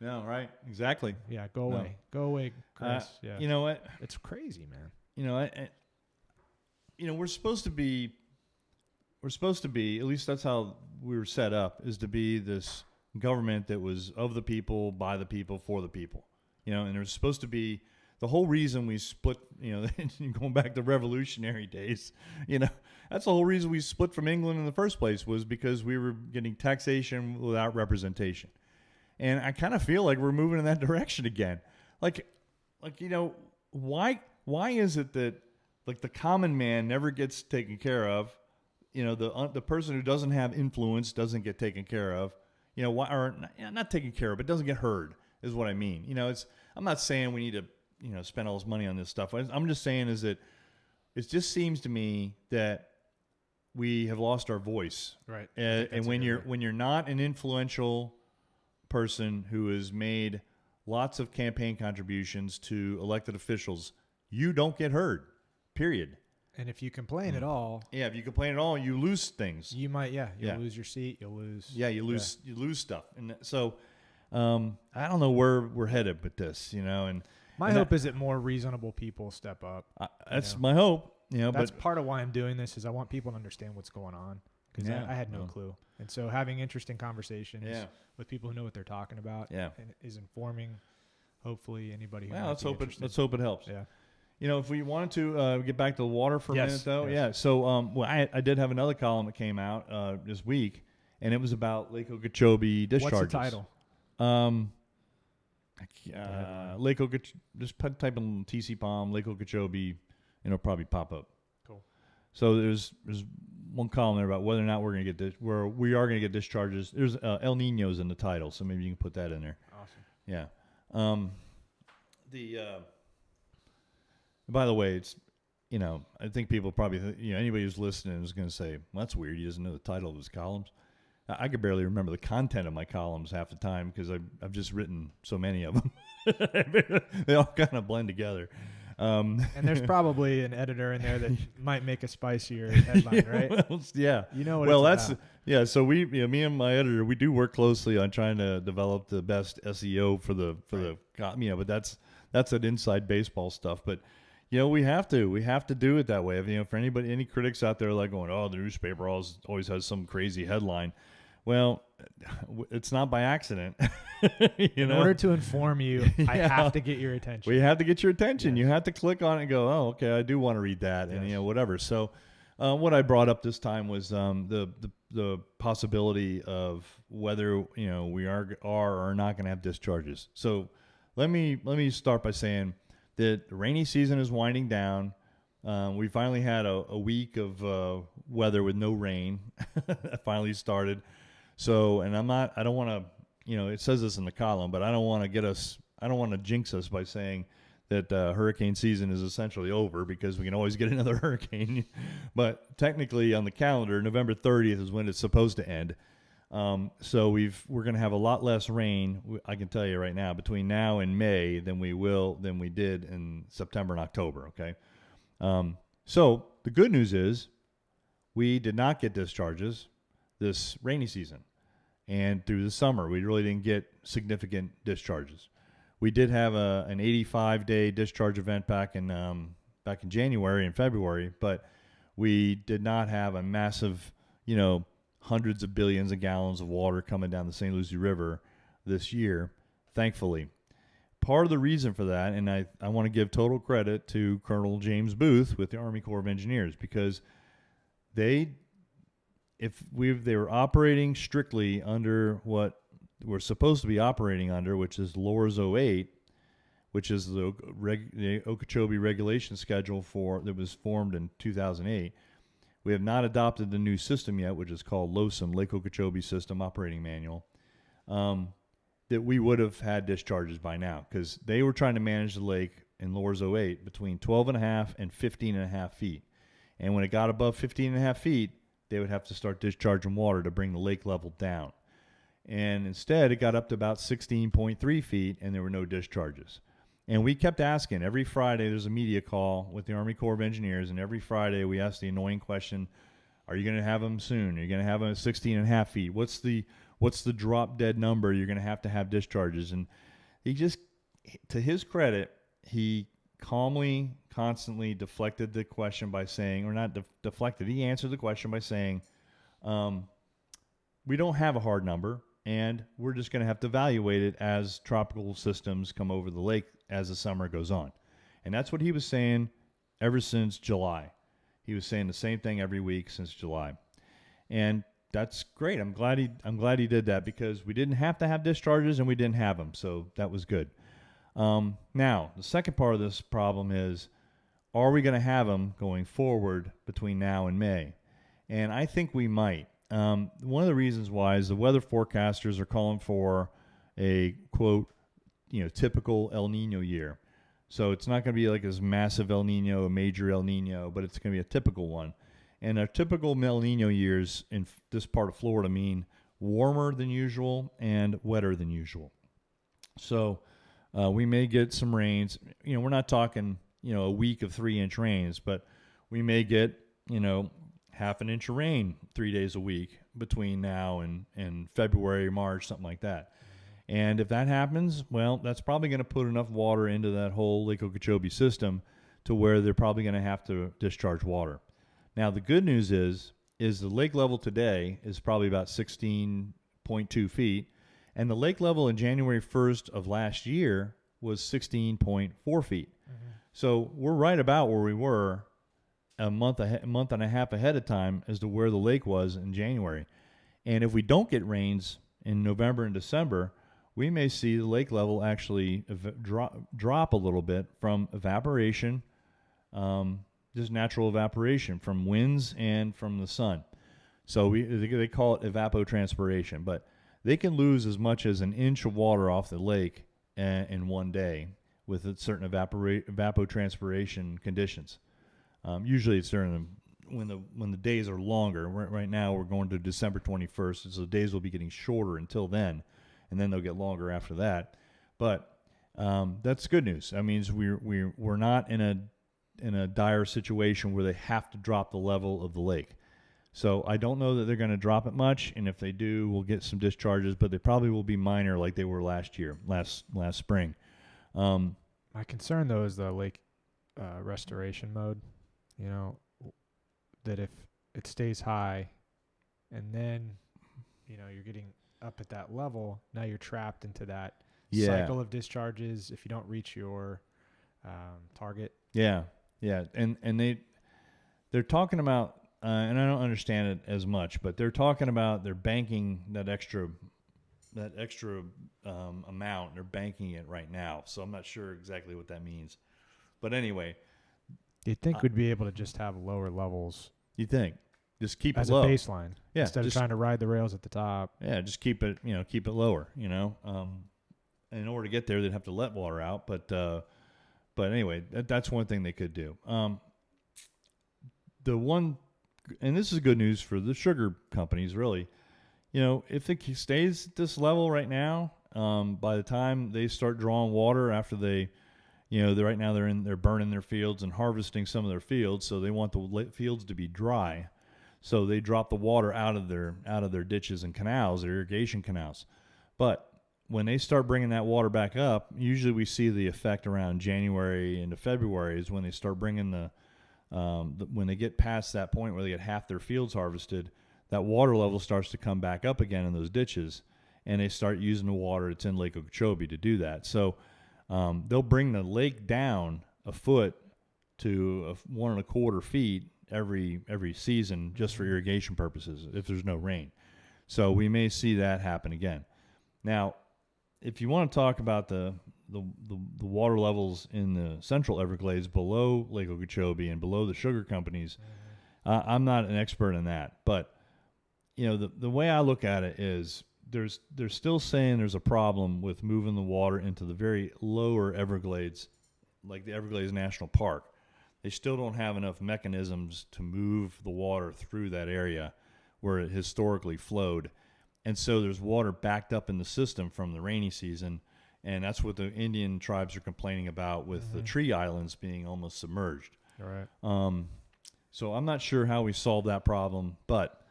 No, right. Exactly. Yeah, go away. No. Go away, Chris. Yeah. You know what? It's crazy, man. We're supposed to be, at least that's how we were set up, is to be this government that was of the people, by the people, for the people. And there's supposed to be the whole reason we split, going back to revolutionary days, that's the whole reason we split from England in the first place, was because we were getting taxation without representation. And I kind of feel like we're moving in that direction again. Why is it that the common man never gets taken care of? The person who doesn't have influence doesn't get taken care of. Not taken care of, but doesn't get heard is what I mean. I'm not saying we need to, spend all this money on this stuff. I'm just saying is that it just seems to me that we have lost our voice. Right. And when you're not an influential person who has made lots of campaign contributions to elected officials, you don't get heard. Period. And if you complain at all, if you complain at all, you lose things. you might, you'll lose your seat. You'll lose. Yeah, you lose stuff. And so I don't know where we're headed with this, And my hope is that more reasonable people step up. That's my hope. That's part of why I'm doing this is I want people to understand what's going on because I had no clue. And so having interesting conversations with people who know what they're talking about is informing, hopefully, anybody who let's hope it helps. Yeah. If we wanted to get back to the water for a minute, though. Yes. Yeah. So I did have another column that came out this week, and it was about Lake Okeechobee discharges. What's the title? Lake Okeechobee, just type in TC Palm, Lake Okeechobee, and it'll probably pop up. Cool. So there's one column there about whether or not we are going to get discharges. There's El Nino's in the title, so maybe you can put that in there. Awesome. Yeah. By the way, it's I think people probably anybody who's listening is going to say, well, that's weird. He doesn't know the title of his columns. I could barely remember the content of my columns half the time because I've just written so many of them. They all kind of blend together. And there's probably an editor in there that might make a spicier headline, right? Yeah. You know what it's about. So we, me and my editor, we do work closely on trying to develop the best SEO for the but that's an inside baseball stuff. But we have to do it that way. For any critics out there like going, oh, the newspaper always has some crazy headline. Well, it's not by accident. In order to inform you, I have to get your attention. We have to get your attention. Yes. You have to click on it and go, oh, okay, I do want to read that, and whatever. So, what I brought up this time was the possibility of whether we are or are not going to have discharges. So, let me start by saying that the rainy season is winding down. We finally had a week of weather with no rain. That finally started. So, and I don't want to, it says this in the column, but I don't want to jinx us by saying that hurricane season is essentially over because we can always get another hurricane. But technically on the calendar, November 30th is when it's supposed to end. So we're going to have a lot less rain, I can tell you right now, between now and May than we did in September and October, okay? So the good news is we did not get discharges this rainy season. And through the summer, we really didn't get significant discharges. We did have an 85-day discharge event back in January and February, but we did not have a massive, hundreds of billions of gallons of water coming down the St. Lucie River this year, thankfully. Part of the reason for that, and I want to give total credit to Colonel James Booth with the Army Corps of Engineers, because they were operating strictly under what we're supposed to be operating under, which is LORS 08, which is the Okeechobee regulation schedule that was formed in 2008. We have not adopted the new system yet, which is called LOSM, Lake Okeechobee System Operating Manual, that we would have had discharges by now because they were trying to manage the lake in LORS 08 between 12.5 and 15.5 feet. And when it got above 15.5 feet, they would have to start discharging water to bring the lake level down. And instead, it got up to about 16.3 feet, and there were no discharges. And we kept asking. Every Friday, there's a media call with the Army Corps of Engineers, and every Friday we ask the annoying question, are you going to have them soon? Are you going to have them at 16.5 feet? What's the drop-dead number you're going to have discharges? And he just, to his credit, he calmly, constantly deflected the question by saying, or not deflected, he answered the question by saying, we don't have a hard number, and we're just going to have to evaluate it as tropical systems come over the lake as the summer goes on. And that's what he was saying ever since July. He was saying the same thing every week since July. And that's great. I'm glad he did that because we didn't have to have discharges and we didn't have them. So that was good. Now, the second part of this problem is, are we going to have them going forward between now and May? And I think we might. One of the reasons why is the weather forecasters are calling for a, quote, typical El Nino year. So it's not going to be like this massive El Nino, a major El Nino, but it's going to be a typical one. And our typical El Nino years in this part of Florida mean warmer than usual and wetter than usual. So we may get some rains. We're not talking, a week of 3-inch rains, but we may get, half an inch of rain 3 days a week between now and February, March, something like that. And if that happens, well, that's probably going to put enough water into that whole Lake Okeechobee system to where they're probably going to have to discharge water. Now, the good news is the lake level today is probably about 16.2 feet, and the lake level in January 1st of last year was 16.4 feet. Mm-hmm. So we're right about where we were a month and a half ahead of time as to where the lake was in January. And if we don't get rains in November and December, we may see the lake level actually drop a little bit from evaporation, just natural evaporation from winds and from the sun. So they call it evapotranspiration, but they can lose as much as an inch of water off the lake in one day with a certain evapotranspiration conditions. Usually it's during when the days are longer. Right now we're going to December 21st, so the days will be getting shorter until then, and then they'll get longer after that. But that's good news. That means we're not in a dire situation where they have to drop the level of the lake. So I don't know that they're going to drop it much, and if they do, we'll get some discharges, but they probably will be minor like they were last spring. My concern, though, is the lake restoration mode. That if it stays high and then, you're getting up at that level, now you're trapped into that cycle of discharges if you don't reach your target. Yeah. And they're talking about, and I don't understand it as much, but they're talking about they're banking that extra amount. They're banking it right now. So I'm not sure exactly what that means. But anyway. You'd think we'd be able to just have lower levels. You think? Just keep as it low. As a baseline. Yeah. Instead of trying to ride the rails at the top. Yeah, just keep it lower, And in order to get there, they'd have to let water out. But anyway, that's one thing they could do. And this is good news for the sugar companies, really. If it stays at this level right now, by the time they start drawing water after they, right now they're burning their fields and harvesting some of their fields, so they want the fields to be dry. So they drop the water out of their ditches and canals, their irrigation canals. But when they start bringing that water back up, usually we see the effect around January into February is when they start bringing when they get past that point where they get half their fields harvested, that water level starts to come back up again in those ditches, and they start using the water that's in Lake Okeechobee to do that. So they'll bring the lake down a foot to 1.25 feet every season just for irrigation purposes if there's no rain. So we may see that happen again. Now, if you want to talk about the water levels in the central Everglades below Lake Okeechobee and below the sugar companies, I'm not an expert in that. But the way I look at it is they're still saying there's a problem with moving the water into the very lower Everglades, like the Everglades National Park. They still don't have enough mechanisms to move the water through that area where it historically flowed. And so there's water backed up in the system from the rainy season, and that's what the Indian tribes are complaining about with the tree islands being almost submerged. All right. So I'm not sure how we solve that problem, but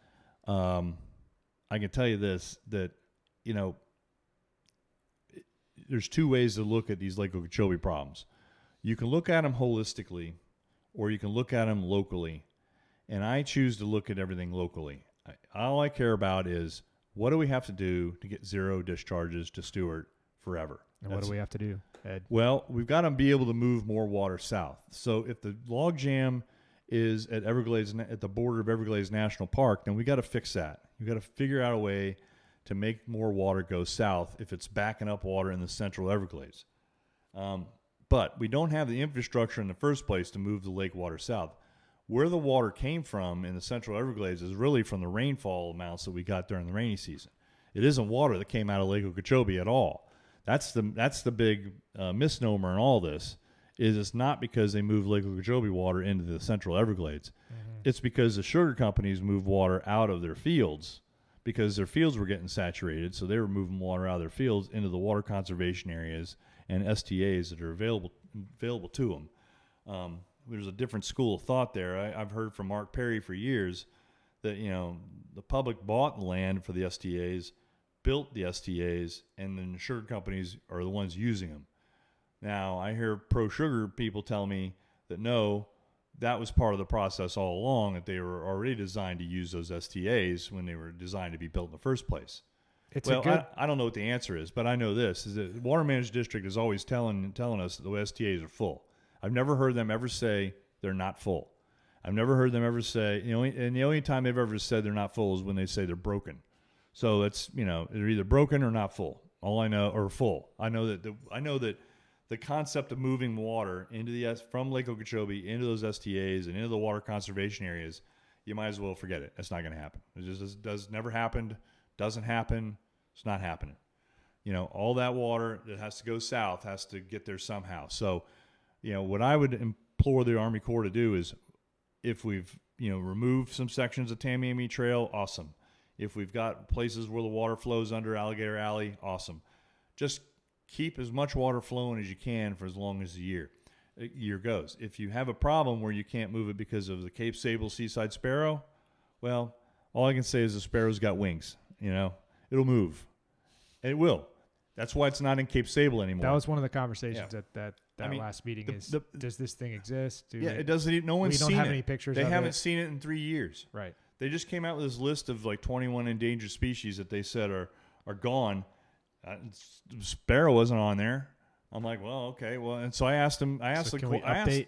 I can tell you this, that, there's two ways to look at these Lake Okeechobee problems. You can look at them holistically, or you can look at them locally, and I choose to look at everything locally. All I care about is, what do we have to do to get zero discharges to Stewart forever? And what do we have to do, Ed? Well, we've got to be able to move more water south. So if the log jam is at the border of Everglades National Park, then we got to fix that. You got to figure out a way to make more water go south if it's backing up water in the central Everglades. But we don't have the infrastructure in the first place to move the lake water south. Where the water came from in the central Everglades is really from the rainfall amounts that we got during the rainy season. It isn't water that came out of Lake Okeechobee at all. That's the big misnomer in all this, is it's not because they move Lake Okeechobee water into the central Everglades. It's because the sugar companies move water out of their fields because their fields were getting saturated, so they were moving water out of their fields into the water conservation areas and STAs that are available to them. There's a different school of thought there. I've heard from Mark Perry for years that, the public bought the land for the STAs, built the STAs, and then the sugar companies are the ones using them. Now, I hear pro-sugar people tell me that no, that was part of the process all along, that they were already designed to use those STAs when they were designed to be built in the first place. I don't know what the answer is, but I know this, is that the Water Management District is always telling us that the STAs are full. I've never heard them ever say they're not full. I've never heard them ever say, and the only time they've ever said they're not full is when they say they're broken. So that's, they're either broken or not full. All I know, or full. I know that the concept of moving water from Lake Okeechobee into those STAs and into the water conservation areas, you might as well forget it. It's not going to happen. It just never happened. Doesn't happen. It's not happening. All that water that has to go south has to get there somehow. So, what I would implore the Army Corps to do is, if we've removed some sections of Tamiami Trail, awesome. If we've got places where the water flows under Alligator Alley, awesome. Just keep as much water flowing as you can for as long as the year goes. If you have a problem where you can't move it because of the Cape Sable seaside sparrow, well, all I can say is the sparrow's got wings. It'll move. It will. That's why it's not in Cape Sable anymore. That was one of the conversations at that last meeting. Does this thing exist? It doesn't. No one's seen it. We don't have any pictures. They haven't seen it in 3 years. Right. They just came out with this list of like 21 endangered species that they said are gone. Sparrow wasn't on there. I'm like, well, okay, well, and so I asked him. I asked the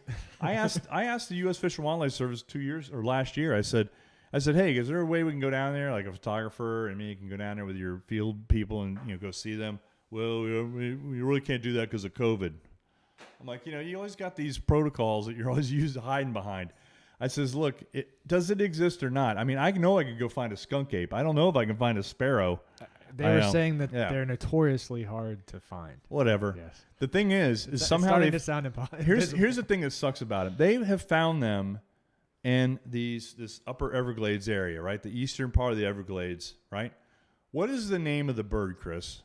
U.S. Fish and Wildlife Service last year. I said, hey, is there a way we can go down there, like a photographer and me can go down there with your field people and go see them? Well, we really can't do that because of COVID. I'm like, you always got these protocols that you're always used to hiding behind. I says, look, does it exist or not? I mean, I know I could go find a skunk ape. I don't know if I can find a sparrow. They were saying that they're notoriously hard to find. Whatever. Yes. The thing is somehow starting to sound impossible. Here's the thing that sucks about it. They have found them in this upper Everglades area, right? The eastern part of the Everglades, right? What is the name of the bird, Chris?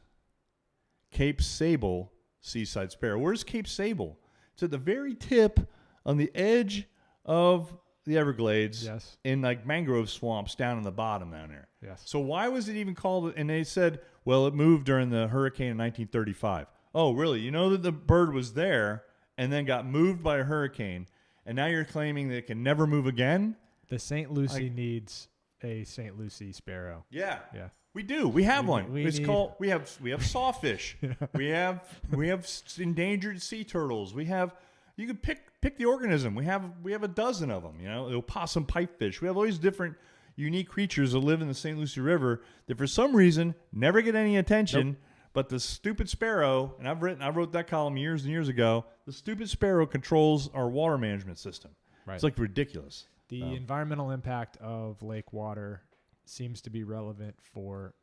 Cape Sable seaside sparrow. Where's Cape Sable? It's at the very tip on the edge of the Everglades, yes, in like mangrove swamps down in the bottom down there. Yes. So why was it even called? And they said, well, it moved during the hurricane in 1935. Oh, really? You know that the bird was there and then got moved by a hurricane, and now you're claiming that it can never move again? The St. Lucie needs a St. Lucie sparrow. Yeah. Yeah. We do. We have one. We have sawfish. we have endangered sea turtles. You can pick the organism. We have a dozen of them. The opossum pipefish. We have all these different unique creatures that live in the St. Lucie River that for some reason never get any attention. Nope. But the stupid sparrow, and I wrote that column years and years ago. The stupid sparrow controls our water management system. Right. It's like ridiculous. The environmental impact of lake water seems to be relevant for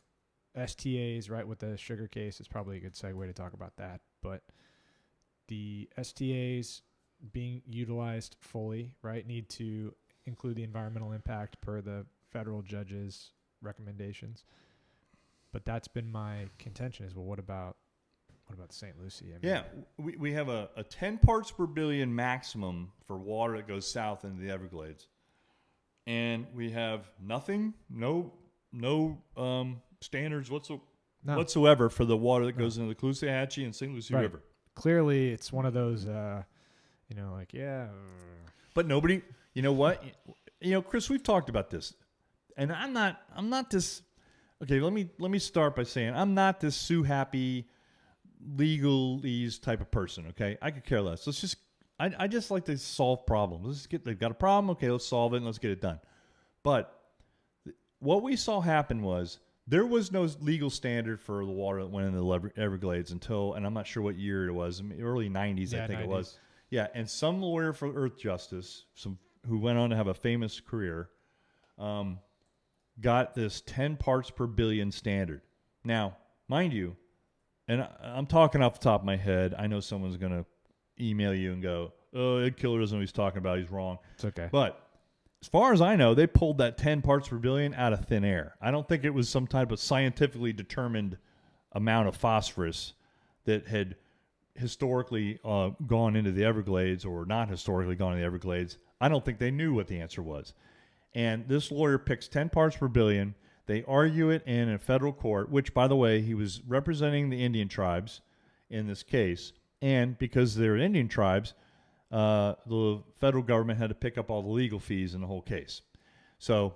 STAs, right? With the sugar case, it's probably a good segue to talk about that. But the STAs being utilized fully, right, need to include the environmental impact per the federal judge's recommendations. But that's been my contention is, well, what about St. Lucie? We have a 10 parts per billion maximum for water that goes south into the Everglades. And we have nothing, no standards whatsoever for the water that goes into the Caloosahatchee and St. Lucie River. Clearly, it's one of those, But nobody, you know what? Chris, we've talked about this, and I'm not this. Okay, let me start by saying I'm not this sue happy, legalese type of person. Okay, I could care less. I just like to solve problems. They've got a problem. Okay, let's solve it and let's get it done. But what we saw happen was there was no legal standard for the water that went into the Everglades until, and I'm not sure what year it was, early 90s, I think 90s. It was. Yeah, and some lawyer for Earth Justice, who went on to have a famous career, got this 10 parts per billion standard. Now, mind you, and I'm talking off the top of my head. I know someone's going to email you and go, "Oh, Ed Killer doesn't know what he's talking about. He's wrong." It's okay. But as far as I know, they pulled that 10 parts per billion out of thin air. I don't think it was some type of scientifically determined amount of phosphorus that had historically gone into the Everglades or not historically gone into the Everglades. I don't think they knew what the answer was. And this lawyer picks 10 parts per billion. They argue it in a federal court, which, by the way, he was representing the Indian tribes in this case. And because they're Indian tribes, the federal government had to pick up all the legal fees in the whole case. So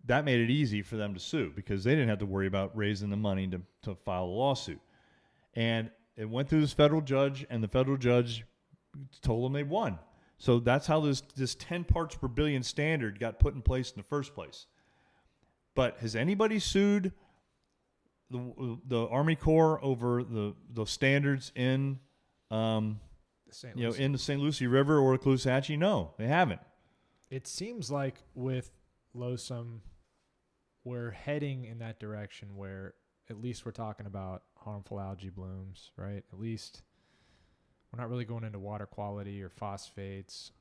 that made it easy for them to sue because they didn't have to worry about raising the money to file a lawsuit. And it went through this federal judge, and the federal judge told them they won. So that's how this 10 parts per billion standard got put in place in the first place. But has anybody sued the Army Corps over the standards in in the St. Lucie River or the Caloosahatchee? No, they haven't. It seems like with Losum, we're heading in that direction where at least we're talking about harmful algae blooms, right? At least we're not really going into water quality or phosphates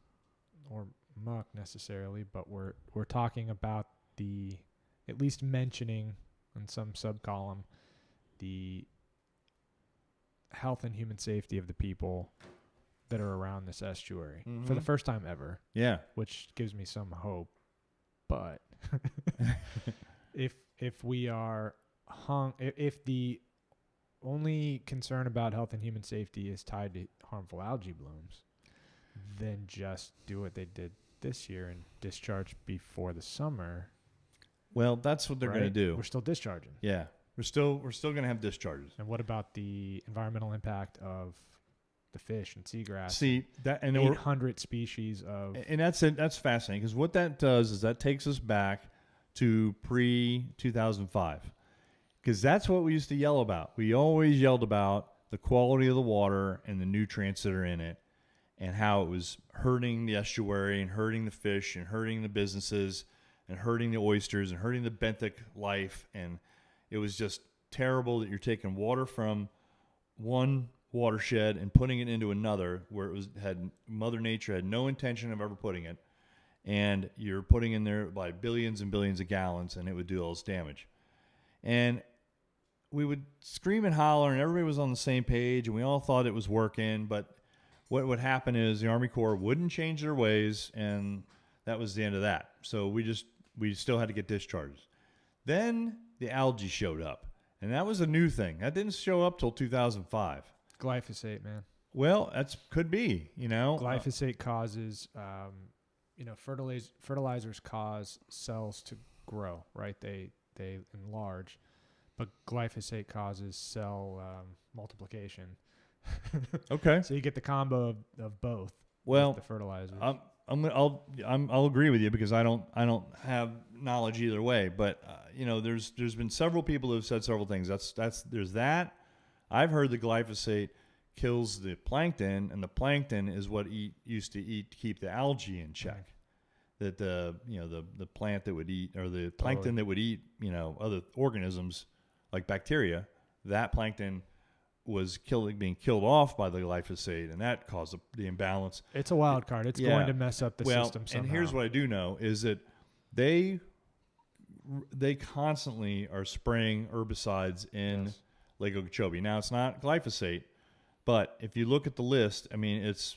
or muck necessarily, but we're talking about at least mentioning in some subcolumn the health and human safety of the people that are around this estuary for the first time ever. Yeah. Which gives me some hope. But if we are if the only concern about health and human safety is tied to harmful algae blooms, then just do what they did this year and discharge before the summer. Well, that's what they're going to do. We're still discharging. Yeah. We're still going to have discharges. And what about the environmental impact of the fish and seagrass? See, that and 800 species of... And that's fascinating because what that does is that takes us back to pre-2005 because that's what we used to yell about. We always yelled about the quality of the water and the nutrients that are in it and how it was hurting the estuary and hurting the fish and hurting the businesses and hurting the oysters and hurting the benthic life. And it was just terrible that you're taking water from one watershed and putting it into another where Mother Nature had no intention of ever putting it, and you're putting in there by billions and billions of gallons, and it would do all this damage. And we would scream and holler, and everybody was on the same page, and we all thought it was working. But what would happen is the Army Corps wouldn't change their ways, and that was the end of that. So we still had to get discharges. Then the algae showed up, and that was a new thing. That didn't show up till 2005. Glyphosate, man. Well, could be, Glyphosate causes, fertilizers cause cells to grow, right? They enlarge, but glyphosate causes cell multiplication. Okay. So you get the combo of both. Well, the fertilizers. I'll agree with you because I don't have knowledge either way. But there's been several people who have said several things. There's that. I've heard the glyphosate kills the plankton, and the plankton is what used to keep the algae in check. That the plant that would eat, or the plankton that would eat other organisms like bacteria, that plankton was being killed off by the glyphosate, and that caused the imbalance. It's a wild card. It's going to mess up the system somehow. And here's what I do know is that they constantly are spraying herbicides in Lake Okeechobee. Now, it's not glyphosate, but if you look at the list, I mean, it's,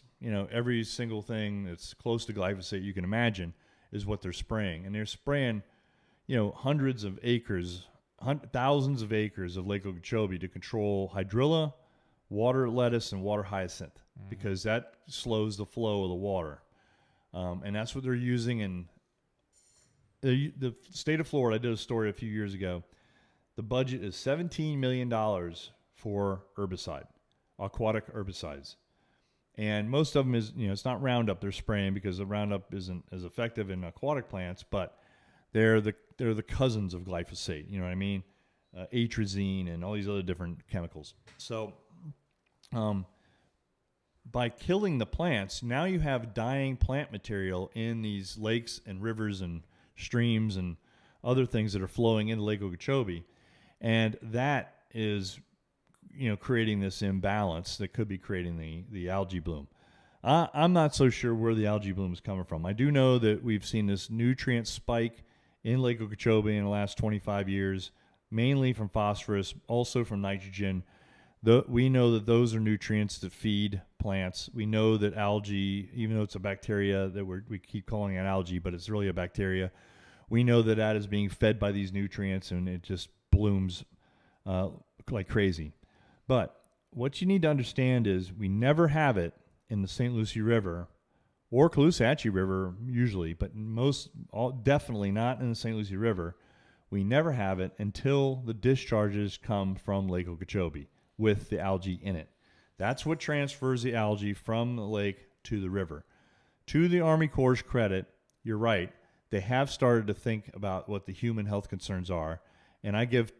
every single thing that's close to glyphosate you can imagine is what they're spraying. And they're spraying, hundreds of acres, thousands of acres of Lake Okeechobee to control hydrilla, water lettuce, and water hyacinth, because that slows the flow of the water. And that's what they're using in the state of Florida. I did a story a few years ago. The budget is $17 million for aquatic herbicides. And most of them is, it's not Roundup they're spraying because the Roundup isn't as effective in aquatic plants, but they're the cousins of glyphosate. You know what I mean? Atrazine and all these other different chemicals. So by killing the plants, now you have dying plant material in these lakes and rivers and streams and other things that are flowing into Lake Okeechobee. And that is, creating this imbalance that could be creating the algae bloom. I'm not so sure where the algae bloom is coming from. I do know that we've seen this nutrient spike in Lake Okeechobee in the last 25 years, mainly from phosphorus, also from nitrogen. We know that those are nutrients that feed plants. We know that algae, even though it's a bacteria that we keep calling it algae, but it's really a bacteria, we know that that is being fed by these nutrients, and it just blooms like crazy. But what you need to understand is we never have it in the St. Lucie River or Caloosahatchee River usually, but definitely not in the St. Lucie River. We never have it until the discharges come from Lake Okeechobee with the algae in it. That's what transfers the algae from the lake to the river. To the Army Corps' credit, you're right, they have started to think about what the human health concerns are, and I give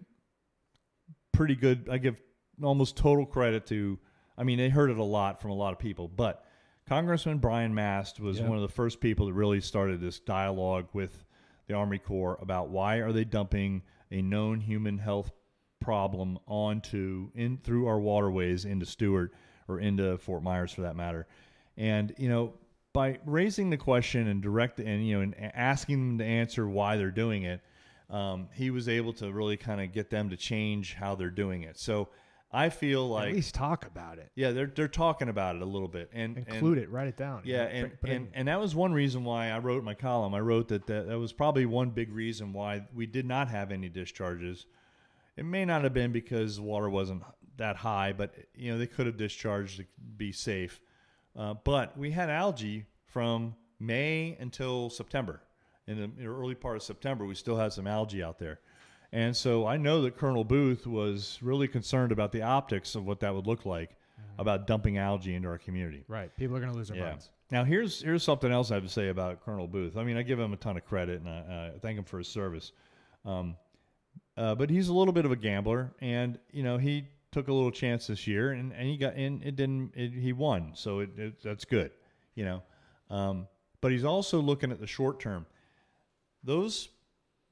almost total credit to, they heard it a lot from a lot of people, but Congressman Brian Mast was one of the first people that really started this dialogue with the Army Corps about why are they dumping a known human health problem through our waterways into Stewart or into Fort Myers for that matter. And, by raising the question and asking them to answer why they're doing it, he was able to really kind of get them to change how they're doing it. So I feel like at least talk about it. Yeah, they're talking about it a little bit and include it, write it down. Yeah, and that was one reason why I wrote my column. I wrote that was probably one big reason why we did not have any discharges. It may not have been because the water wasn't that high, but they could have discharged to be safe. But we had algae from May until September. In the early part of September, we still had some algae out there. And so I know that Colonel Booth was really concerned about the optics of what that would look like, about dumping algae into our community. Right. People are going to lose their minds. Now, here's something else I have to say about Colonel Booth. I give him a ton of credit, and I thank him for his service. But he's a little bit of a gambler, and he took a little chance this year, and he got in. He won, so that's good. But he's also looking at the short term.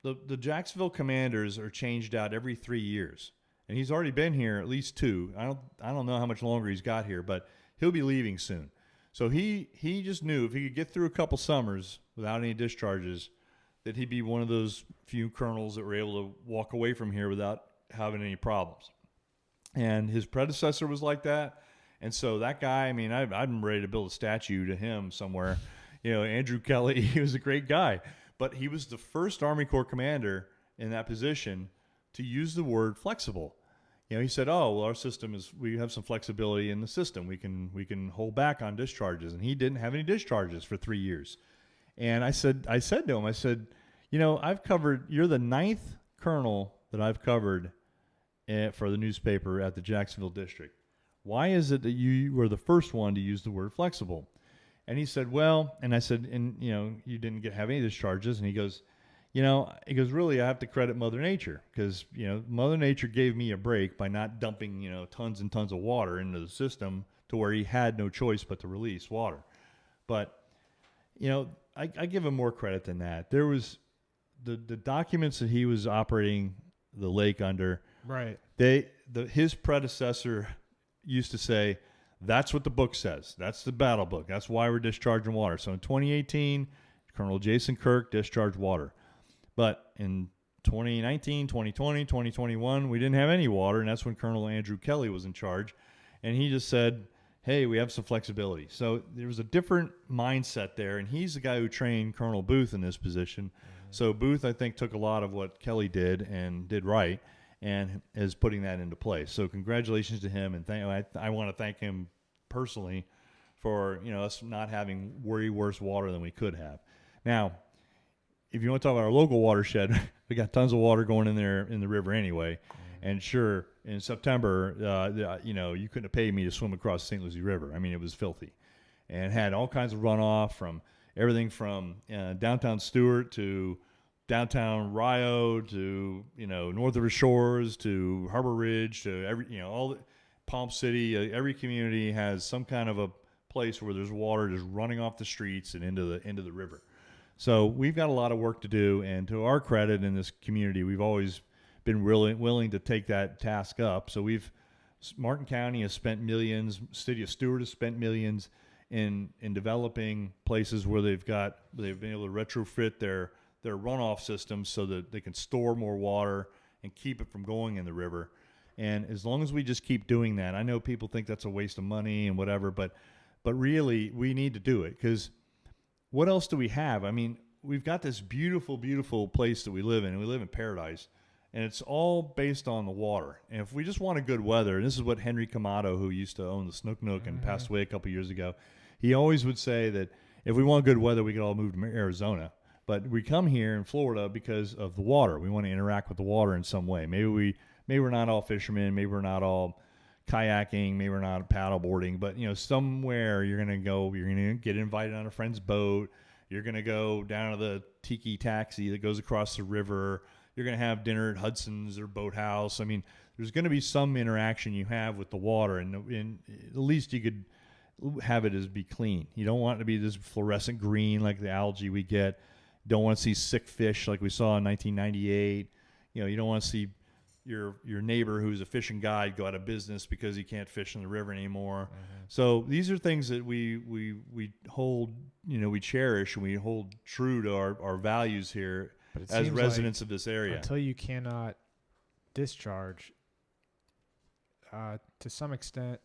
The Jacksonville Commanders are changed out every 3 years, and he's already been here at least 2. I don't know how much longer he's got here, but he'll be leaving soon. So he just knew if he could get through a couple summers without any discharges, that he'd be one of those few colonels that were able to walk away from here without having any problems. And his predecessor was like that. And so that guy, I'm ready to build a statue to him somewhere. Andrew Kelly, he was a great guy. But he was the first Army Corps commander in that position to use the word flexible. He said, our system we have some flexibility in the system. We can hold back on discharges. And he didn't have any discharges for 3 years. And I said to him, you're the 9th colonel that I've covered for the newspaper at the Jacksonville district. Why is it that you were the first one to use the word flexible? And he said, and I said, you didn't have any discharges. And he goes, really, I have to credit Mother Nature because, Mother Nature gave me a break by not dumping, tons and tons of water into the system to where he had no choice but to release water. But, I give him more credit than that. There was the documents that he was operating the lake under. Right. His predecessor used to say, that's what the book says. That's the battle book. That's why we're discharging water. So in 2018, Colonel Jason Kirk discharged water. But in 2019, 2020, 2021, we didn't have any water, and that's when Colonel Andrew Kelly was in charge. And he just said, hey, we have some flexibility. So there was a different mindset there, and he's the guy who trained Colonel Booth in this position. Mm-hmm. So Booth, I think, took a lot of what Kelly did and did right, and is putting that into place. So congratulations to him, and I want to thank him personally for us not having way worse water than we could have. Now, if you want to talk about our local watershed, we got tons of water going in there in the river anyway. Mm-hmm. And sure, in September, you couldn't have paid me to swim across the St. Lucie River. It was filthy, and had all kinds of runoff from everything from downtown Stewart to downtown Rio to north of the shores to Harbor Ridge to all the Palm City. Every community has some kind of a place where there's water just running off the streets and into the river. So we've got a lot of work to do, and to our credit in this community, we've always been willing to take that task up. So Martin County has spent millions, City of Stewart has spent millions, in developing places where they've been able to retrofit their runoff systems so that they can store more water and keep it from going in the river. And as long as we just keep doing that, I know people think that's a waste of money and whatever, but really we need to do it, because what else do we have? I mean, we've got this beautiful, beautiful place that we live in. We live in paradise, and it's all based on the water. And if we just want a good weather, and this is what Henry Camato, who used to own the Snook Nook and passed away a couple years ago, he always would say that if we want good weather, we could all move to Arizona. But we come here in Florida because of the water. We want to interact with the water in some way. Maybe we're not all fishermen. Maybe we're not all kayaking. Maybe we're not paddleboarding. But somewhere you're gonna go. You're gonna get invited on a friend's boat. You're gonna go down to the tiki taxi that goes across the river. You're gonna have dinner at Hudson's or Boathouse. I mean, there's gonna be some interaction you have with the water, and at least you could have it as be clean. You don't want it to be this fluorescent green like the algae we get. Don't want to see sick fish like we saw in 1998. You don't want to see your neighbor who's a fishing guide go out of business because he can't fish in the river anymore. Mm-hmm. So these are things that we hold, we cherish, and we hold true to our values here as residents of this area. Until you cannot discharge, to some extent,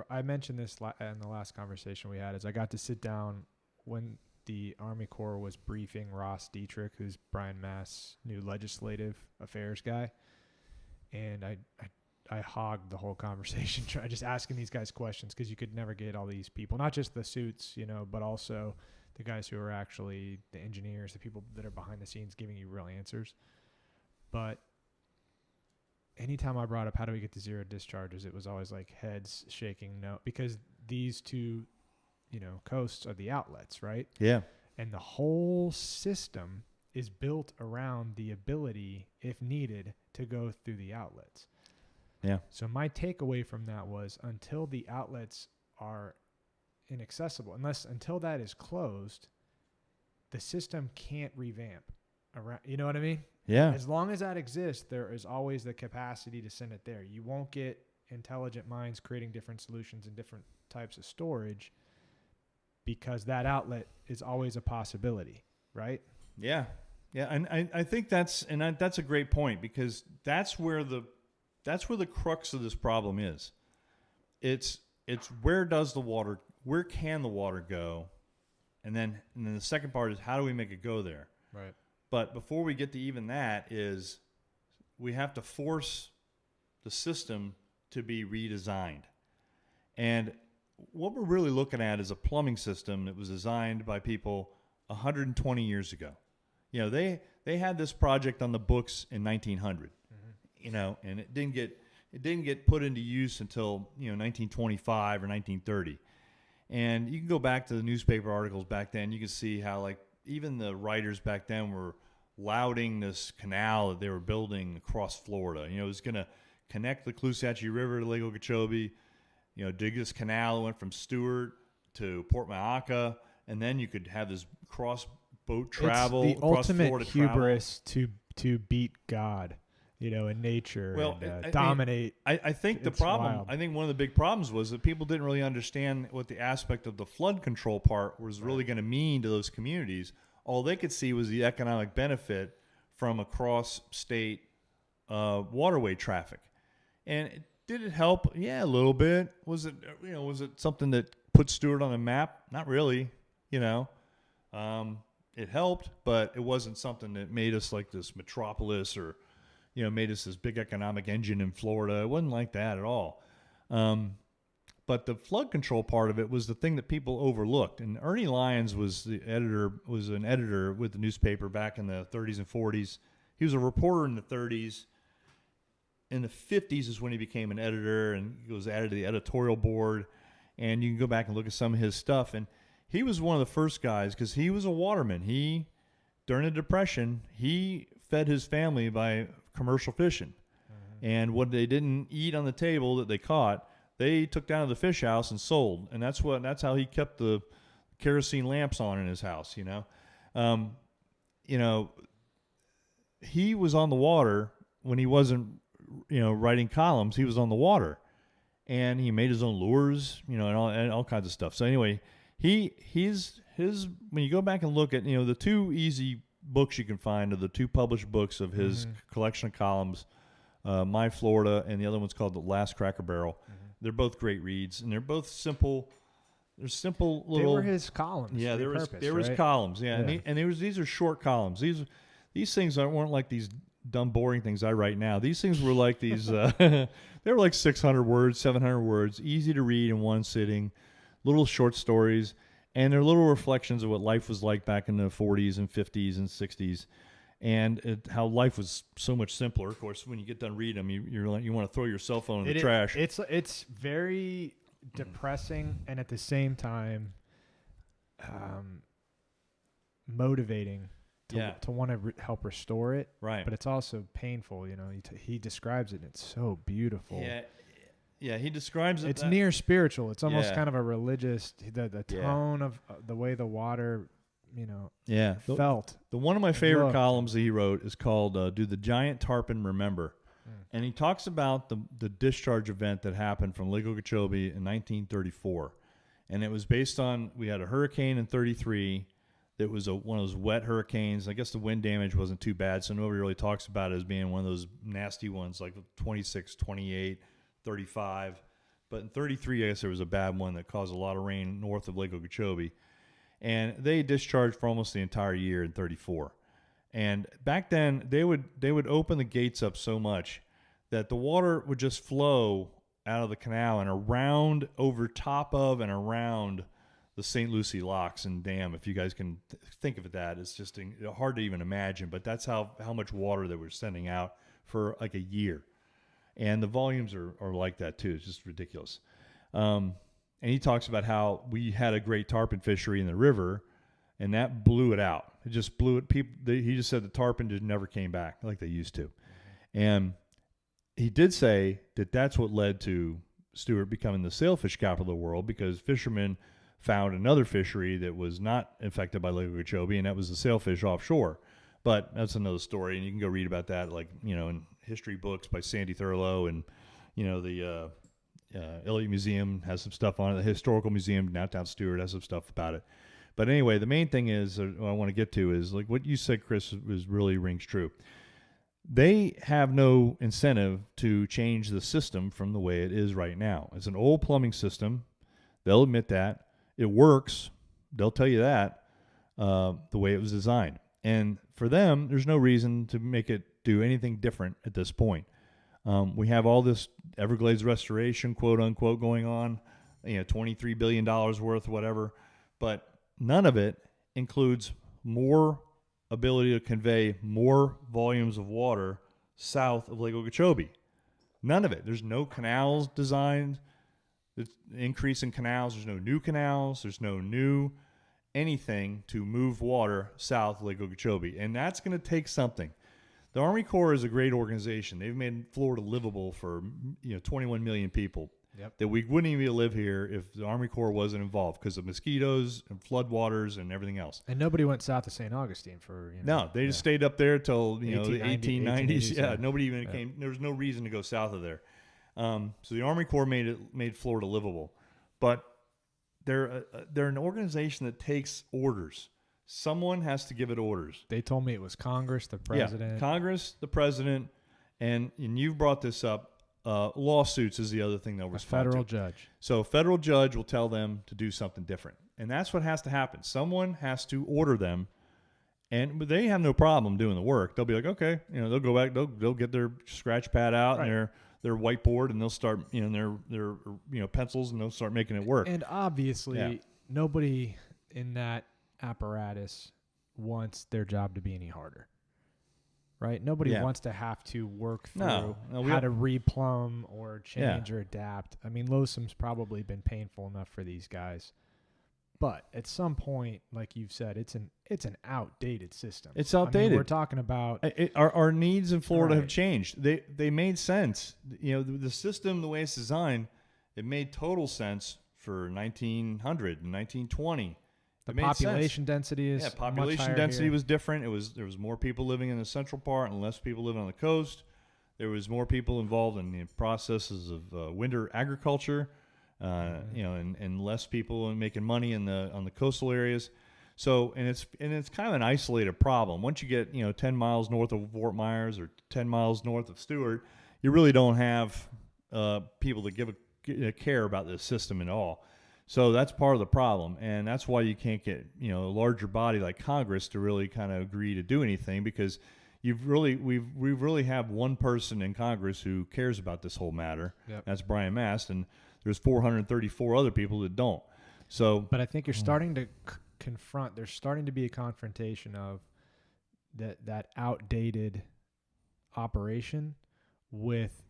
I mentioned this in the last conversation we had, is I got to sit down when the Army Corps was briefing Ross Dietrich, who's Brian Mast's new legislative affairs guy. And I hogged the whole conversation, just asking these guys questions, because you could never get all these people, not just the suits, but also the guys who are actually the engineers, the people that are behind the scenes giving you real answers. But anytime I brought up how do we get to zero discharges, it was always like heads shaking no, because these two coasts are the outlets, right? Yeah. And the whole system is built around the ability, if needed, to go through the outlets. Yeah. So my takeaway from that was, until the outlets are inaccessible, until that is closed, the system can't revamp around. You know what I mean? Yeah. As long as that exists, there is always the capacity to send it there. You won't get intelligent minds creating different solutions and different types of storage, because that outlet is always a possibility, right? Yeah. Yeah. And I think that's a great point, because that's where the crux of this problem is. It's where can the water go? And then the second part is, how do we make it go there? Right. But before we get to even that, is we have to force the system to be redesigned. And what we're really looking at is a plumbing system that was designed by people 120 years ago. They had this project on the books in 1900, and it didn't get put into use until 1925 or 1930. And you can go back to the newspaper articles back then. You can see how even the writers back then were lauding this canal that they were building across Florida. It was going to connect the Lucie River to Lake Okeechobee. Dig this canal that went from Stewart to Port Mahaca, and then you could have this cross boat travel. It's the ultimate Florida hubris to beat God, in nature, and dominate. I think the problem, wild. I think one of the big problems was that people didn't really understand what the aspect of the flood control part was really going to mean to those communities. All they could see was the economic benefit from across state waterway traffic. And did it help? Yeah, a little bit. Was it something that put Stewart on the map? Not really. It helped, but it wasn't something that made us like this metropolis, or made us this big economic engine in Florida. It wasn't like that at all. But the flood control part of it was the thing that people overlooked. And Ernie Lyons was an editor with the newspaper back in the 30s and 40s. He was a reporter in the 30s. In the 50s is when he became an editor, and he was added to the editorial board. And you can go back and look at some of his stuff. And he was one of the first guys, because he was a waterman. During the Depression, he fed his family by commercial fishing. Mm-hmm. And what they didn't eat on the table that they caught, they took down to the fish house and sold. And that's how he kept the kerosene lamps on in his house, He was on the water when he wasn't writing columns. He was on the water, and he made his own lures, and all kinds of stuff. So anyway, his when you go back and look at the two easy books you can find are the two published books of his collection of columns, My Florida, and the other one's called The Last Cracker Barrel. They're both great reads, and they're both simple. They're simple little. They were his columns. Yeah, there was right? columns. Yeah, these are short columns. These things weren't like these dumb, boring things I write now. These things were like these. They were like 600 words, 700 words, easy to read in one sitting. Little short stories, and they're little reflections of what life was like back in the 40s and 50s and 60s, and how life was so much simpler. Of course, when you get done reading them, you want to throw your cell phone in the trash. It's very depressing and at the same time motivating to want to help restore it. Right. But it's also painful. He describes it, and it's so beautiful. Yeah, he describes it. It's near spiritual. It's almost kind of a religious. The tone of the way the water, felt. The one of my favorite columns that he wrote is called "Do the Giant Tarpon Remember?" And he talks about the discharge event that happened from Lake Okeechobee in 1934, and it was based on we had a hurricane in 33. That was one of those wet hurricanes. I guess the wind damage wasn't too bad, so nobody really talks about it as being one of those nasty ones like 26, 28. 35, but in 33, I guess there was a bad one that caused a lot of rain north of Lake Okeechobee, and they discharged for almost the entire year in 34. And back then, they would open the gates up so much that the water would just flow out of the canal and around, over top of, and around the St. Lucie locks and dam. If you guys can think of it, it's just hard to even imagine, but that's how much water they were sending out for like a year. And the volumes are like that too. It's just ridiculous. And he talks about how we had a great tarpon fishery in the river, and that blew it out. It just blew it. He just said the tarpon just never came back like they used to. And he did say that that's what led to Stewart becoming the sailfish capital of the world, because fishermen found another fishery that was not affected by Lake Okeechobee, and that was the sailfish offshore. But that's another story, and you can go read about that, in history books by Sandy Thurlow, and the Elliott Museum has some stuff on it. The Historical Museum downtown Stewart has some stuff about it. But anyway, the main thing is what I want to get to is like what you said, Chris, really rings true. They have no incentive to change the system from the way it is right now. It's an old plumbing system. They'll admit that. It works. They'll tell you that the way it was designed. And for them, there's no reason to make it do anything different at this point. We have all this Everglades restoration, quote unquote, going on, $23 billion worth, whatever. But none of it includes more ability to convey more volumes of water south of Lake Okeechobee. None of it. There's no canals designed. There's increase in canals. There's no new canals. There's no new anything to move water south of Lake Okeechobee. And that's going to take something. The Army Corps is a great organization. They've made Florida livable for 21 million people. Yep. That we wouldn't even live here if the Army Corps wasn't involved because of mosquitoes and floodwaters and everything else. And nobody went south to St. Augustine for no, they just stayed up there till the 1890s. Yeah, nobody even came. There was no reason to go south of there. So the Army Corps made Florida livable, but they're an organization that takes orders. Someone has to give it orders. They told me it was Congress, the president. Yeah, Congress, the president, and you've brought this up. Lawsuits is the other thing that we're a federal judge. So a federal judge will tell them to do something different, and that's what has to happen. Someone has to order them, but they have no problem doing the work. They'll be like, okay, they'll go back, they'll get their scratch pad out and their whiteboard, and they'll start their pencils, and they'll start making it work. And obviously, nobody in that apparatus wants their job to be any harder. Right? Nobody wants to have to work through how to replumb or change or adapt. I mean, LOSUM's probably been painful enough for these guys. But at some point, like you've said, it's an outdated system. It's outdated. We're talking about our needs in Florida have changed. They made sense. The system, the way it's designed, it made total sense for 1900 and 1920. The population density is population much density here. Was different. There was more people living in the central part and less people living on the coast. there was more people involved in the processes of winter agriculture, and less people making money on the coastal areas. So, and it's kind of an isolated problem. Once you get 10 miles north of Fort Myers or 10 miles north of Stewart, you really don't have people that give a care about this system at all. So that's part of the problem, and that's why you can't get a larger body like Congress to really kind of agree to do anything, because we really have one person in Congress who cares about this whole matter. Yep. That's Brian Mast, and there's 434 other people that don't. So, but I think you're starting to confront. There's starting to be a confrontation of that outdated operation with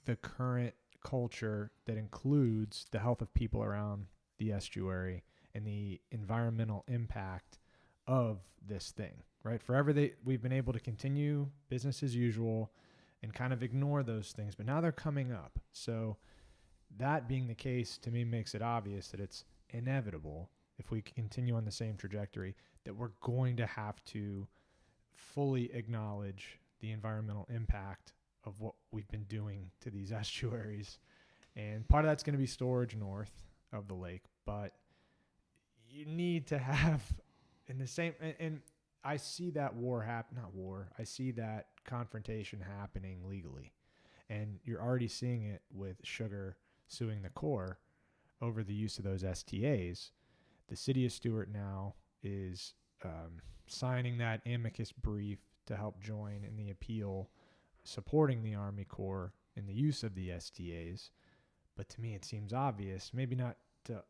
the current culture that includes the health of people around the estuary and the environmental impact of this thing, right? Forever we've been able to continue business as usual and kind of ignore those things, but now they're coming up. So that being the case, to me, makes it obvious that it's inevitable, if we continue on the same trajectory, that we're going to have to fully acknowledge the environmental impact of what we've been doing to these estuaries. And part of that's going to be storage north of the lake, but you need to have in the same, and I see that I see that confrontation happening legally. And you're already seeing it with Sugar suing the Corps over the use of those STAs. The city of Stewart now is signing that amicus brief to help join in the appeal supporting the Army Corps in the use of the STAs. But to me, it seems obvious, maybe not to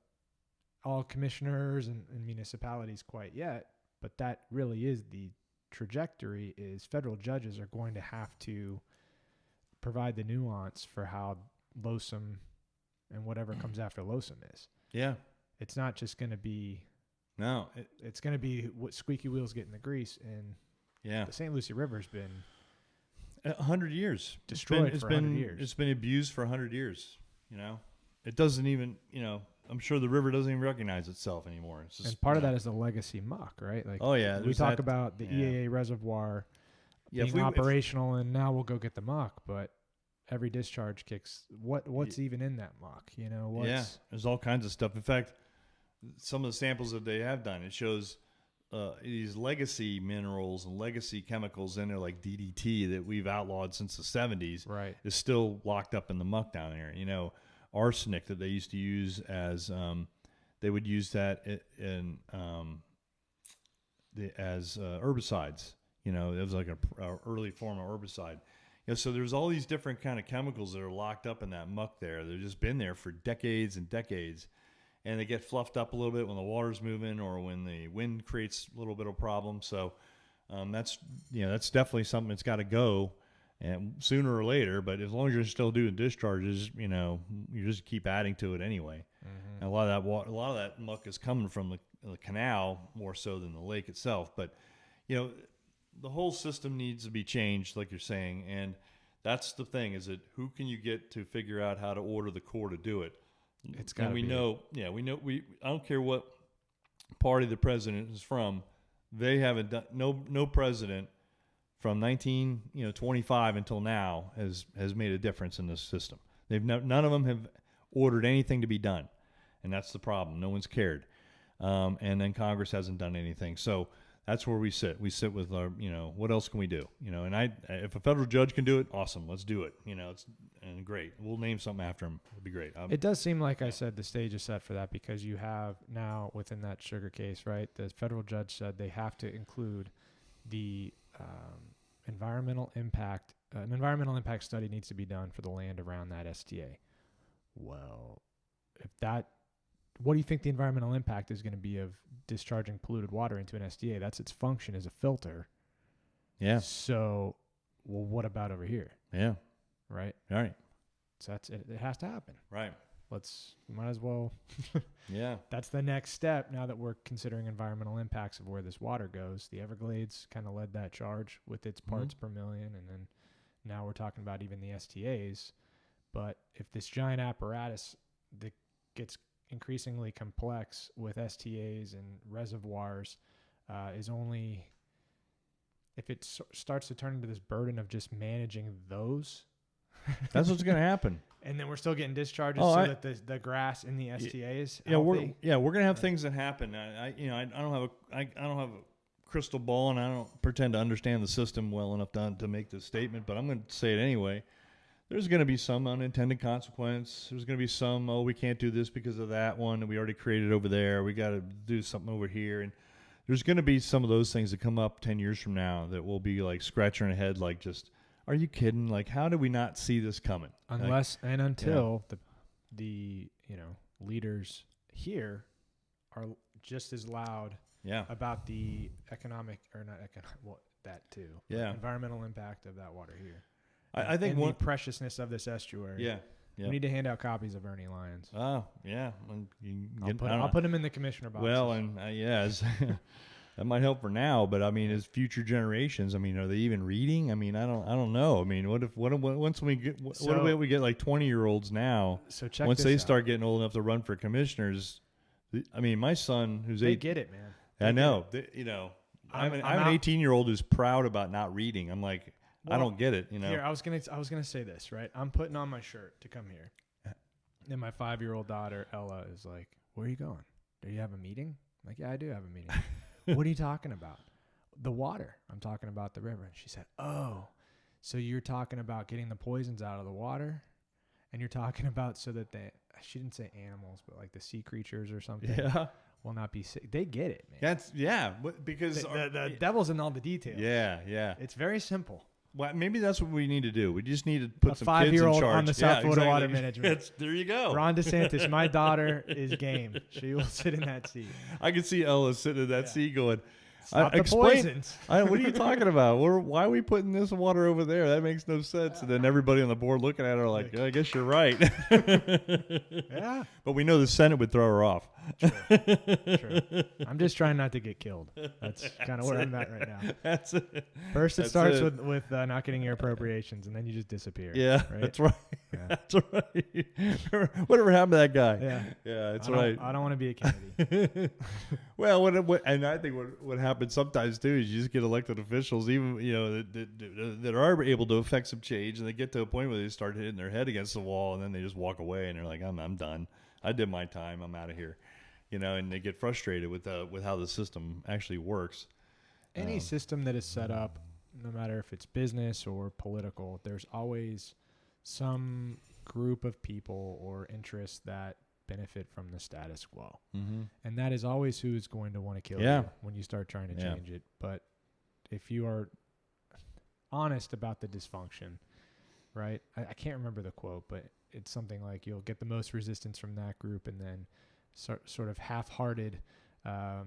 all commissioners and municipalities quite yet, but that really is the trajectory, is federal judges are going to have to provide the nuance for how LOSUM and whatever comes after LOSUM is. Yeah. It's not just going to be... No. It's going to be what squeaky wheels get in the grease, and the St. Lucie River's been... 100 years. Destroyed for 100 years. It's been abused for 100 years, It doesn't even, I'm sure the river doesn't even recognize itself anymore. It's just, and part of that is the legacy muck, right? Like, we talk about the EAA reservoir being operational, and now we'll go get the muck, but every discharge kicks. What's even in that muck? There's all kinds of stuff. In fact, some of the samples that they have done, it shows these legacy minerals and legacy chemicals in there, like DDT, that we've outlawed since the 70s, right, is still locked up in the muck down there. Arsenic that they used to use as they would use that as herbicides. It was like a early form of herbicide. So there's all these different kind of chemicals that are locked up in that muck there. They've just been there for decades and decades, and they get fluffed up a little bit when the water's moving or when the wind creates a little bit of problem. So that's definitely something that's got to go. And sooner or later, but as long as you're still doing discharges, you just keep adding to it anyway. Mm-hmm. And a lot of that muck is coming from the canal more so than the lake itself. But the whole system needs to be changed, like you're saying, and that's the thing: is that who can you get to figure out how to order the Corps to do it? It's got. We know. I don't care what party the president is from. They haven't done. No president from 1925 until now has made a difference in this system. None of them have ordered anything to be done, and that's the problem. No one's cared, and then Congress hasn't done anything. So that's where we sit. We sit with our, what else can we do? And if a federal judge can do it, awesome, let's do it. And great. We'll name something after him. It'll be great. It does seem like I said the stage is set for that, because you have now within that Sugar case, right? The federal judge said they have to include the environmental impact. An environmental impact study needs to be done for the land around that STA. Well, what do you think the environmental impact is going to be of discharging polluted water into an SDA? That's its function as a filter. Yeah. So, well, what about over here? Yeah. Right? All right. So that's it. It has to happen. Right. Might as well. Yeah. That's the next step now that we're considering environmental impacts of where this water goes. The Everglades kind of led that charge with its parts per million. And then now we're talking about even the STAs. But if this giant apparatus that gets increasingly complex with STAs and reservoirs is only if it starts to turn into this burden of just managing those, That's what's going to happen. and then we're still getting discharges that the grass in the STA is we're healthy. we're going to have things that happen. I don't have a crystal ball, and I don't pretend to understand the system well enough to make this statement, but I'm going to say it anyway. There's going to be some unintended consequence. There's going to be some, we can't do this because of that one that we already created over there. We got to do something over here. And there's going to be some of those things that come up 10 years from now that will be like scratching our head, like, just, are you kidding? Like, how did we not see this coming? Unless and until the leaders here are just as loud about the that too. Yeah. Environmental impact of that water here. I think the preciousness of this estuary. Yeah. We need to hand out copies of Ernie Lyons. Oh, yeah. I'll put him in the commissioner box. Well, and that might help for now, but I mean, as future generations, I mean, are they even reading? I mean, I don't know. I mean, what if we get like 20-year-olds now? So check once this they out. start getting old enough to run for commissioners, I mean, my son who's they get it, man. I know. I have an 18-year-old who's proud about not reading. I'm like, I don't get it. Here, I was gonna say this, right? I'm putting on my shirt to come here, and my 5-year-old daughter Ella is like, "Where are you going? Do you have a meeting?" I'm like, "Yeah, I do have a meeting." "What are you talking about?" "The water." "I'm talking about the river." And she said, "Oh, so you're talking about getting the poisons out of the water, and you're talking about so that she didn't say animals, but like the sea creatures or something." Yeah. Will not be sick. They get it, man. Because the devil's in all the details. Yeah. It's very simple. Well, maybe that's what we need to do. We just need to put some kids in 5-year-old charge. on the South Florida exactly. Water Management. There you go. Ron DeSantis, my daughter is game. She will sit in that seat. I can see Ella sitting in that seat going, Stop the poisons. What are you talking about? Why are we putting this water over there? That makes no sense. And then everybody on the board looking at her like, I guess you're right. Yeah. But we know the Senate would throw her off. True. I'm just trying not to get killed. That's kind of where I'm at right now. That's it. First, it starts with not getting your appropriations, and then you just disappear. Yeah, right? that's right. Yeah. That's right. Whatever happened to that guy? Yeah, that's right. I don't want to be a Kennedy. Well, and I think what happens sometimes too is you just get elected officials, even that are able to affect some change, and they get to a point where they start hitting their head against the wall, and then they just walk away, and they're like, I'm done. I did my time. I'm out of here. And they get frustrated with how the system actually works. Any system that is set up, no matter if it's business or political, there's always some group of people or interests that benefit from the status quo. Mm-hmm. And that is always who is going to want to kill you when you start trying to change it. But if you are honest about the dysfunction, right? I can't remember the quote, but it's something like you'll get the most resistance from that group, and then sort of half-hearted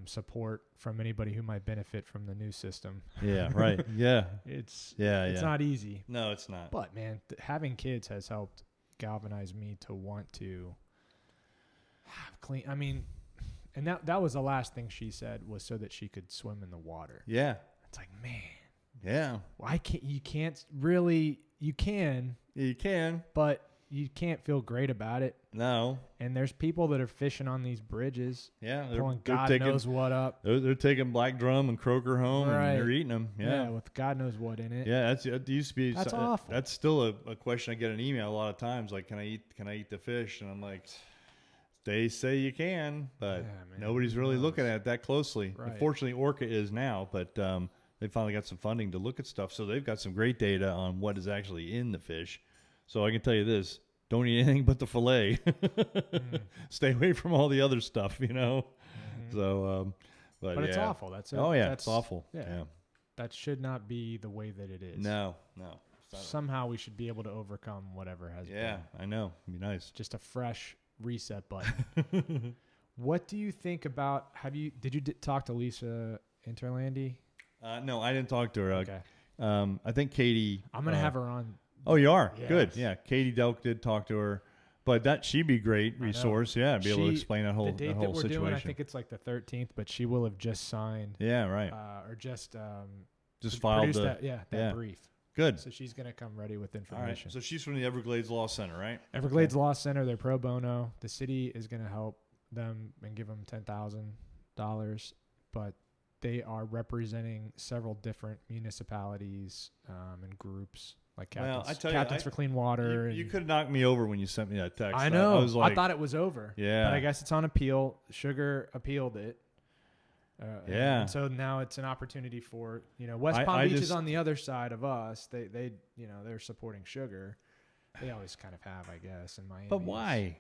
support from anybody who might benefit from the new system. Yeah, right. Yeah. It's not easy. No, it's not. But man, having kids has helped galvanize me to want to have clean. I mean, and that was the last thing she said, was so that she could swim in the water. Yeah. It's like, man. Yeah. Why can't you can't really? You can. You can, but you can't feel great about it. No. And there's people that are fishing on these bridges. Yeah. Pulling God knows what up. They're taking black drum and croaker home, right. and they're eating them. Yeah. With God knows what in it. Yeah. It used to be. That's awful. That's still a question I get an email a lot of times. Like, can I eat the fish? And I'm like, they say you can, but nobody's really looking at it that closely. Right. Unfortunately, Orca is now, but they finally got some funding to look at stuff. So they've got some great data on what is actually in the fish. So I can tell you this. Don't eat anything but the fillet. Stay away from all the other stuff, Mm-hmm. So, but it's awful. That's it's awful. Yeah. That should not be the way that it is. No. Somehow we should be able to overcome whatever has been. Yeah, I know. It'd be nice. Just a fresh reset button. What do you think about? Did you talk to Lisa Interlandi? No, I didn't talk to her. Okay. I think Katie. I'm gonna have her on. Oh, you are? Yes. Good. Yeah. Katie Delk did talk to her, but she'd be a great resource. Yeah. Be able to explain that whole the date that whole that we're situation. doing, I think it's like the 13th, but she will have just signed. Yeah. Right. Or just filed that brief. Good. So she's going to come ready with information. All right. So she's from the Everglades Law Center, right? Everglades Law Center. They're pro bono. The city is going to help them and give them $10,000, but they are representing several different municipalities and groups, like Captains, I tell you, Captains for Clean Water. You and could knock me over when you sent me that text. I know. I was like, I thought it was over. Yeah. But I guess it's on appeal. Sugar appealed it. Yeah. And so now it's an opportunity for, West Palm Beach is on the other side of us. They they're supporting Sugar. They always kind of have, I guess, in Miami. but why?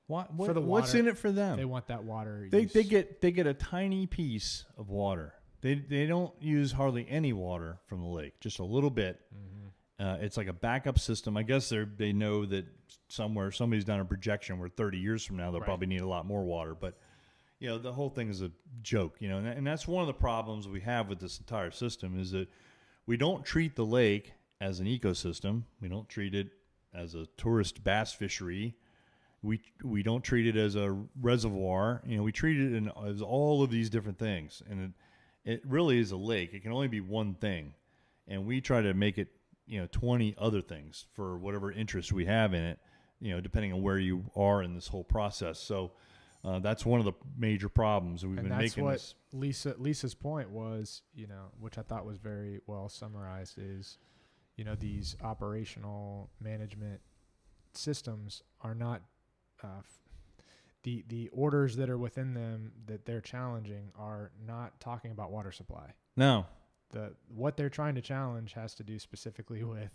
What, For the what's water. in it for them? They want that water. They use. get a tiny piece of water. They don't use hardly any water from the lake, just a little bit. Mm-hmm. It's like a backup system. I guess they know that somebody's done a projection where 30 years from now they'll probably need a lot more water. But the whole thing is a joke. And that's one of the problems we have with this entire system is that we don't treat the lake as an ecosystem. We don't treat it as a tourist bass fishery. We don't treat it as a reservoir. We treat it as all of these different things, and it really is a lake. It can only be one thing, and we try to make it 20 other things for whatever interest we have in it, depending on where you are in this whole process. So that's one of the major problems we've been making. That's what Lisa's point was, which I thought was very well summarized, is these operational management systems are not the orders that are within them that they're challenging are not talking about water supply. No. What they're trying to challenge has to do specifically with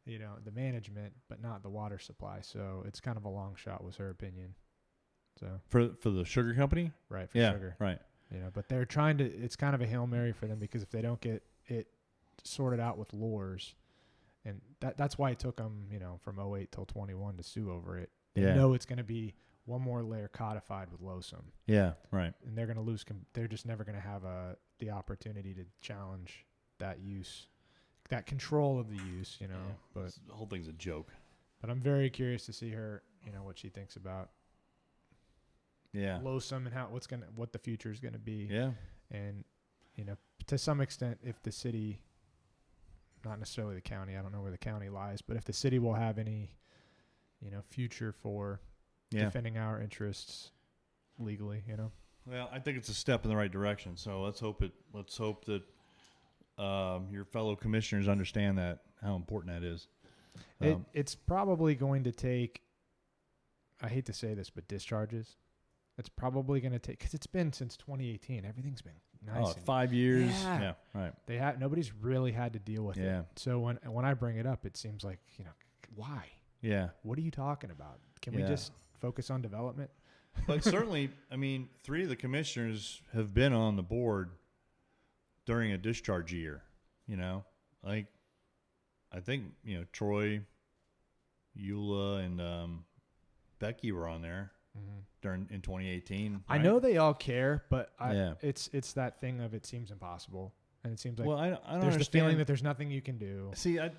the management, but not the water supply. So it's kind of a long shot, was her opinion. So For the sugar company? Right, sugar. Right. But they're trying to, it's kind of a Hail Mary for them, because if they don't get it sorted out with lures, and that's why it took them, from 08 till 21 to sue over it. They know it's going to be one more layer codified with LOSUM. Yeah, right. And they're going to lose. They're just never going to have the opportunity to challenge that use, that control of the use. But the whole thing's a joke. But I'm very curious to see her. What she thinks about. Yeah. LOSUM and what the future is going to be. Yeah. And to some extent, if the city, not necessarily the county, I don't know where the county lies, but if the city will have any future for defending our interests legally, Well, I think it's a step in the right direction. So let's hope that your fellow commissioners understand how important that is. It's probably going to take, I hate to say this, but discharges. It's probably going to take, because it's been since 2018. Everything's been nice. 5 years. Yeah, right. Nobody's really had to deal with it. So when I bring it up, it seems like, why? Yeah. What are you talking about? Can we just focus on development? But certainly, 3 of the commissioners have been on the board during a discharge year. Like I think Troy, Eula, and Becky were on there in 2018. Right? I know they all care, but it's that thing of it seems impossible. And it seems like I don't there's understand. the feeling that there's nothing you can do. See, I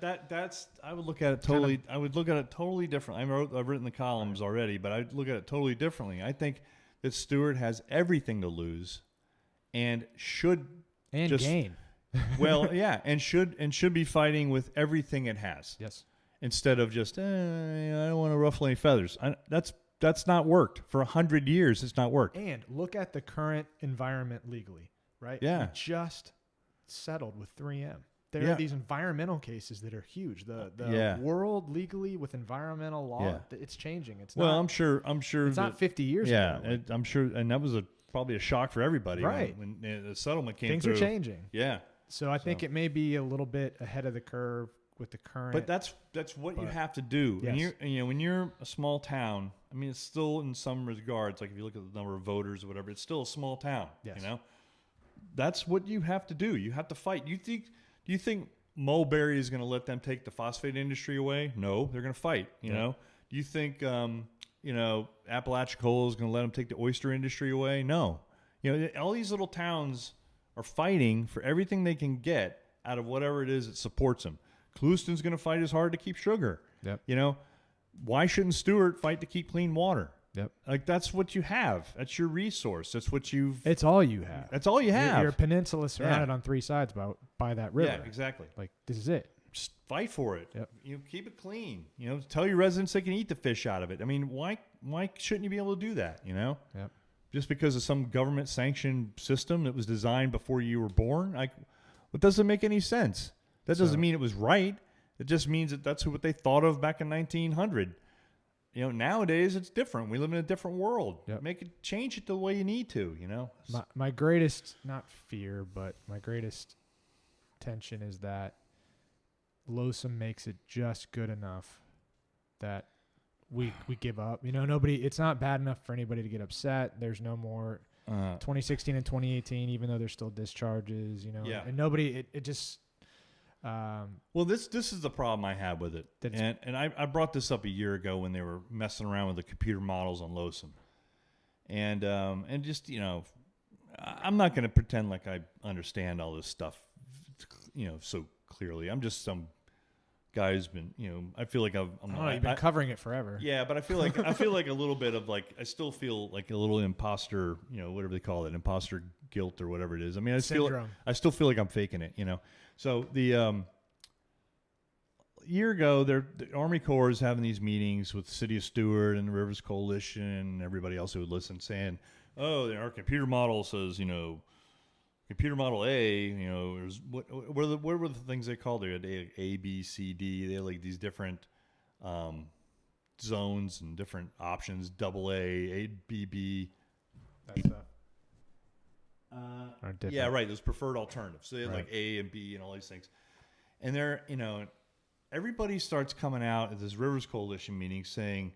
would look at it totally. I would look at it totally different. I've written the columns already, but I look at it totally differently. I think that Stewart has everything to lose, and should gain. Well, yeah, and should be fighting with everything it has. Yes. Instead of just I don't want to ruffle any feathers. That's not worked for 100 years. It's not worked. And look at the current environment legally, right? Yeah. We just settled with 3M. There are these environmental cases that are huge. The world legally with environmental law, it's changing. It's well, not, I'm sure it's not 50 years ago. Yeah, I'm sure, and that was probably a shock for everybody, right? When the settlement came Things through. are changing. Yeah. So I think it may be a little bit ahead of the curve with the current. But that's what you have to do. Yes. And when you're a small town, it's still in some regards, like if you look at the number of voters or whatever, it's still a small town. Yes. That's what you have to do. You have to fight. Do you think Mulberry is going to let them take the phosphate industry away? No, they're going to fight. You know. Do you think Apalachicola is going to let them take the oyster industry away? No. All these little towns are fighting for everything they can get out of whatever it is that supports them. Clewiston's going to fight as hard to keep sugar. Yep. Why shouldn't Stewart fight to keep clean water? Yep. Like that's what you have. That's your resource. That's what It's all you have. That's all you have. You're a peninsula surrounded on 3 sides by that river. Yeah, exactly. Like this is it. Just fight for it. Yep. Keep it clean. Tell your residents they can eat the fish out of it. Why shouldn't you be able to do that? Yep. just because of some government sanctioned system that was designed before you were born. Like, it doesn't make any sense. That doesn't mean it was right. It just means that that's what they thought of back in 1900. You know, nowadays it's different. We live in a different world. Yep. Change it the way you need to, you know? My greatest, not fear, but my greatest tension is that LOSUM makes it just good enough that we give up. You know, it's not bad enough for anybody to get upset. There's no more 2016 and 2018, even though there's still discharges, you know, and nobody, it just, well, this is the problem I have with it. And I brought this up a year ago when they were messing around with the computer models on LOSUM. And just, you know, I'm not going to pretend like I understand all this stuff, you know, so clearly. I'm just some guy who's been, you know, I feel like you've been covering it forever. Yeah, but I feel like a little bit of like, I still feel like a little imposter, you know, whatever they call it, imposter guilt or whatever it is. I mean, I still feel like I'm faking it, you know. So the year ago, the Army Corps is having these meetings with the City of Stewart and the Rivers Coalition and everybody else who would listen, saying, "Oh, our computer model says, you know, computer model A, you know, what were the things they called? They had A, B, C, D. They had like these different zones and different options. Double A, B, B. That's Yeah, right. Those preferred alternatives. So they had like A and B and all these things. And they're, you know, everybody starts coming out at this Rivers Coalition meeting saying,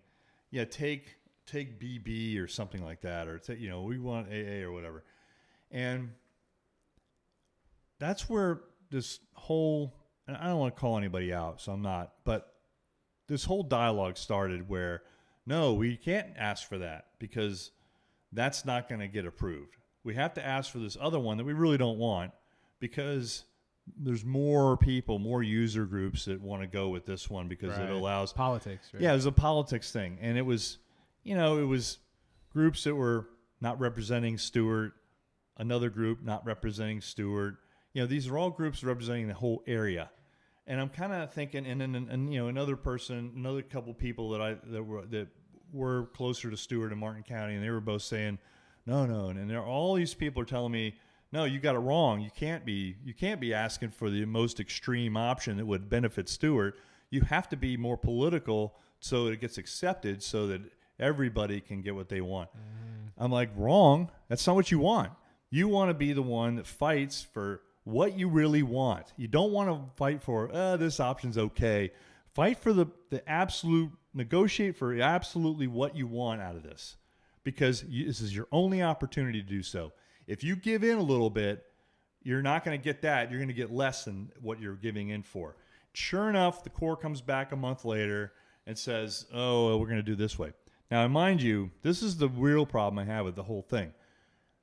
yeah, take BB or something like that, or you know, we want AA or whatever. And that's where this whole, and I don't want to call anybody out, so I'm not, but this whole dialogue started where, no, we can't ask for that because that's not going to get approved. We have to ask for this other one that we really don't want because there's more people, more user groups that want to go with this one because it allows politics. Right? Yeah, it was a politics thing. And it was, you know, it was groups that were not representing Stewart, another group not representing Stewart. You know, these are all groups representing the whole area. And I'm kind of thinking, and you know, another couple people that were closer to Stewart and Martin County, and they were both saying, no, and all these people are telling me, no, you got it wrong. You can't be asking for the most extreme option that would benefit Stewart. You have to be more political so that it gets accepted, so that everybody can get what they want. I'm like, wrong. That's not what you want. You want to be the one that fights for what you really want. You don't want to fight for, this option's okay. Fight for the absolute, negotiate for absolutely what you want out of this. Because this is your only opportunity to do so. If you give in a little bit, you're not going to get that. You're going to get less than what you're giving in for. Sure enough, the Corps comes back a month later and says, oh, we're going to do this way. Now, mind you, this is the real problem I have with the whole thing.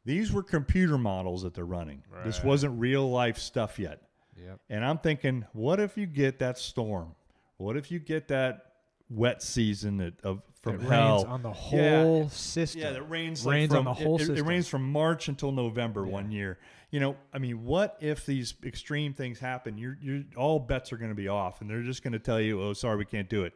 These were computer models that they're running. Right. This wasn't real life stuff yet. Yep. And I'm thinking, what if you get that storm? What if you get that wet season from hell? Rains on the whole system. Yeah, it rains on the whole system. It rains from March until November one year. You know, I mean, what if these extreme things happen? You're all bets are going to be off, and they're just going to tell you, oh, sorry, we can't do it.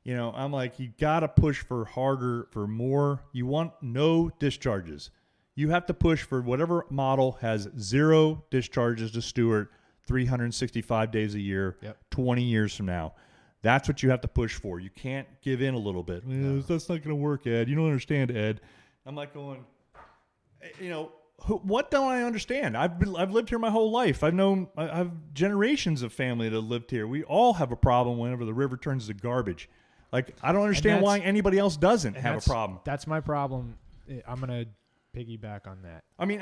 You know, I'm like, you got to push for harder, for more. You want no discharges. You have to push for whatever model has 0 discharges to Stewart 365 days a year, 20 years from now. That's what you have to push for. You can't give in a little bit. That's not going to work, Ed. You don't understand, Ed. I'm like going, you know, what don't I understand? I've lived here my whole life. I have generations of family that have lived here. We all have a problem whenever the river turns to garbage. Like, I don't understand why anybody else doesn't have a problem. That's my problem. I'm going to piggyback on that. I mean,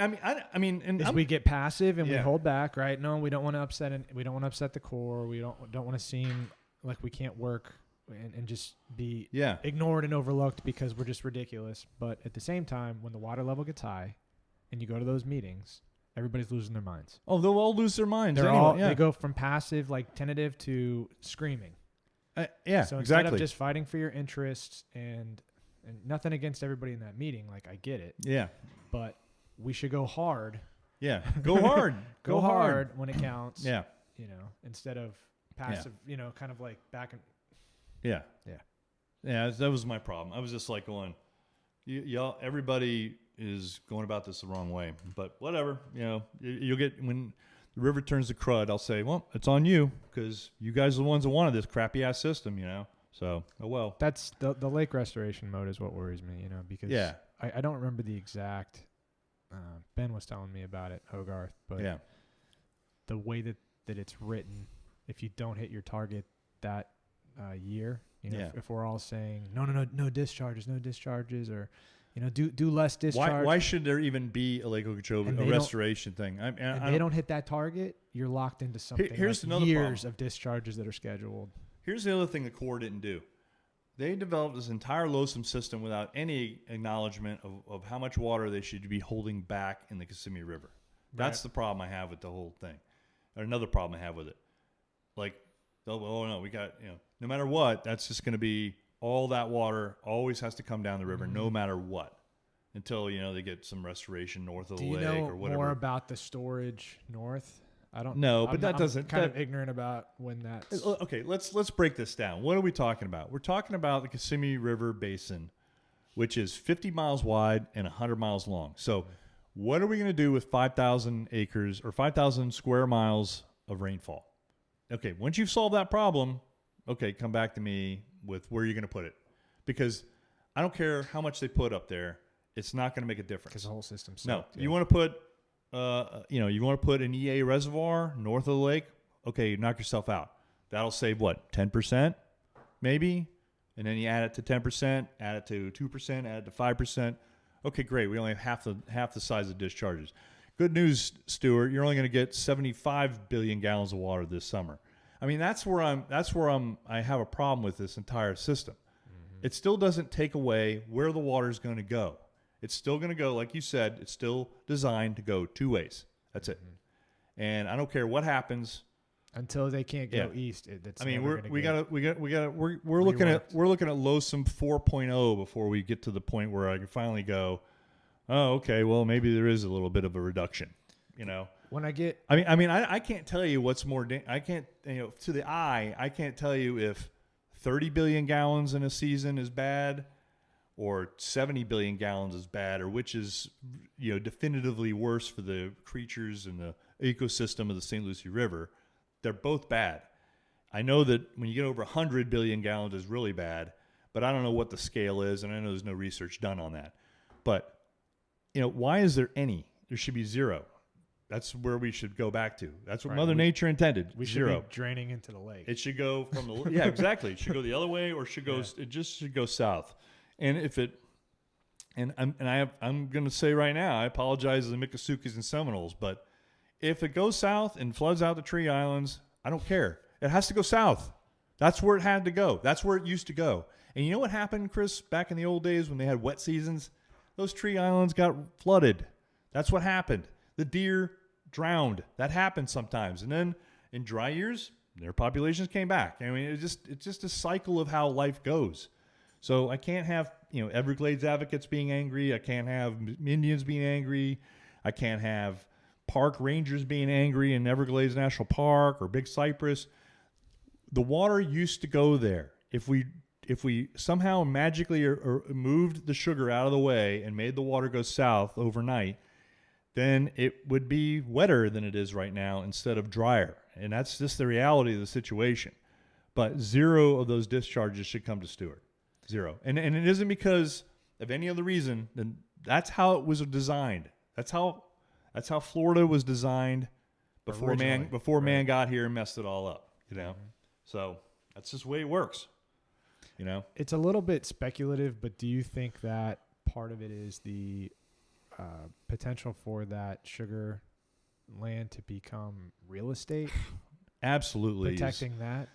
and we get passive and we hold back, right? No, we don't want to upset. We don't want to upset the Corps. We don't want to seem like we can't work and just be ignored and overlooked because we're just ridiculous. But at the same time, when the water level gets high, and you go to those meetings, everybody's losing their minds. Oh, they'll all lose their minds. They go from passive, like tentative, to screaming. So instead of just fighting for your interests and nothing against everybody in that meeting, like I get it. Yeah. But we should go hard. Yeah. Go hard. Go hard when it counts. Yeah. You know, instead of passive, you know, kind of like back and. Yeah. That was my problem. I was just like going, y'all, everybody is going about this the wrong way. But whatever, you'll get, when the river turns to crud, I'll say, well, it's on you because you guys are the ones that wanted this crappy ass system, So, oh well. That's the lake restoration mode is what worries me, because I don't remember the exact. Ben was telling me about it, Hogarth, but the way that it's written, if you don't hit your target that year, if we're all saying no discharges, or do less discharge. Why should there even be a lake Okeechobee, a restoration thing? They don't hit that target, you're locked into something. Here's like another years problem. of discharges that are scheduled. Here's the other thing the Corps didn't do. They developed this entire LOSUM system without any acknowledgement of how much water they should be holding back in the Kissimmee River. That's the problem I have with the whole thing. Or another problem I have with it. Like, oh no, we got, no matter what, that's just going to be all that water always has to come down the river, no matter what, until, they get some restoration north of the lake or whatever. Do you know more about the storage north? I don't know. No, but I'm kind of ignorant about when that's... Okay, let's break this down. What are we talking about? We're talking about the Kissimmee River Basin, which is 50 miles wide and 100 miles long. So what are we going to do with 5,000 acres or 5,000 square miles of rainfall? Okay, once you've solved that problem, okay, come back to me with where you're going to put it. Because I don't care how much they put up there, it's not going to make a difference. Because the whole system's sucked. No, you want to put... you want to put an EA reservoir north of the lake, okay, knock yourself out. That'll save what, 10% maybe? And then you add it to 10%, add it to 2%, add it to 5%. Okay, great. We only have half the size of discharges. Good news, Stuart, you're only going to get 75 billion gallons of water this summer. I mean, that's where I have a problem with this entire system. Mm-hmm. It still doesn't take away where the water is going to go. It's still going to go, like you said, it's still designed to go two ways. That's it. And I don't care what happens until they can't go east. We're looking at LOSUM 4.0 before we get to the point where I can finally go, oh, okay, well maybe there is a little bit of a reduction. When I get, I can't tell you what's more. I can't, to the eye, I can't tell you if 30 billion gallons in a season is bad, or 70 billion gallons is bad, or which is, definitively worse for the creatures and the ecosystem of the St. Lucie River. They're both bad. I know that when you get over 100 billion gallons is really bad, but I don't know what the scale is, and I know there's no research done on that. But, why is there any? There should be zero. That's where we should go back to. That's what Mother Nature intended. We zero. Should be draining into the lake. It should go from the yeah, exactly. It should go the other way, or should go. It just should go south. And if it, I'm going to say right now, I apologize to the Miccosukes and Seminoles, but if it goes south and floods out the Tree Islands, I don't care. It has to go south. That's where it had to go. That's where it used to go. And you know what happened, Chris, back in the old days when they had wet seasons? Those Tree Islands got flooded. That's what happened. The deer drowned. That happens sometimes. And then in dry years, their populations came back. It's just a cycle of how life goes. So I can't have, Everglades advocates being angry. I can't have Indians being angry. I can't have park rangers being angry in Everglades National Park or Big Cypress. The water used to go there. If we somehow magically or moved the sugar out of the way and made the water go south overnight, then it would be wetter than it is right now instead of drier. And that's just the reality of the situation. But zero of those discharges should come to Stewart. Zero. And it isn't because of any other reason. Then that's how it was designed. That's how Florida was designed before man got here and messed it all up. So that's just the way it works. It's a little bit speculative, but do you think that part of it is the potential for that sugar land to become real estate? Absolutely. Protecting that.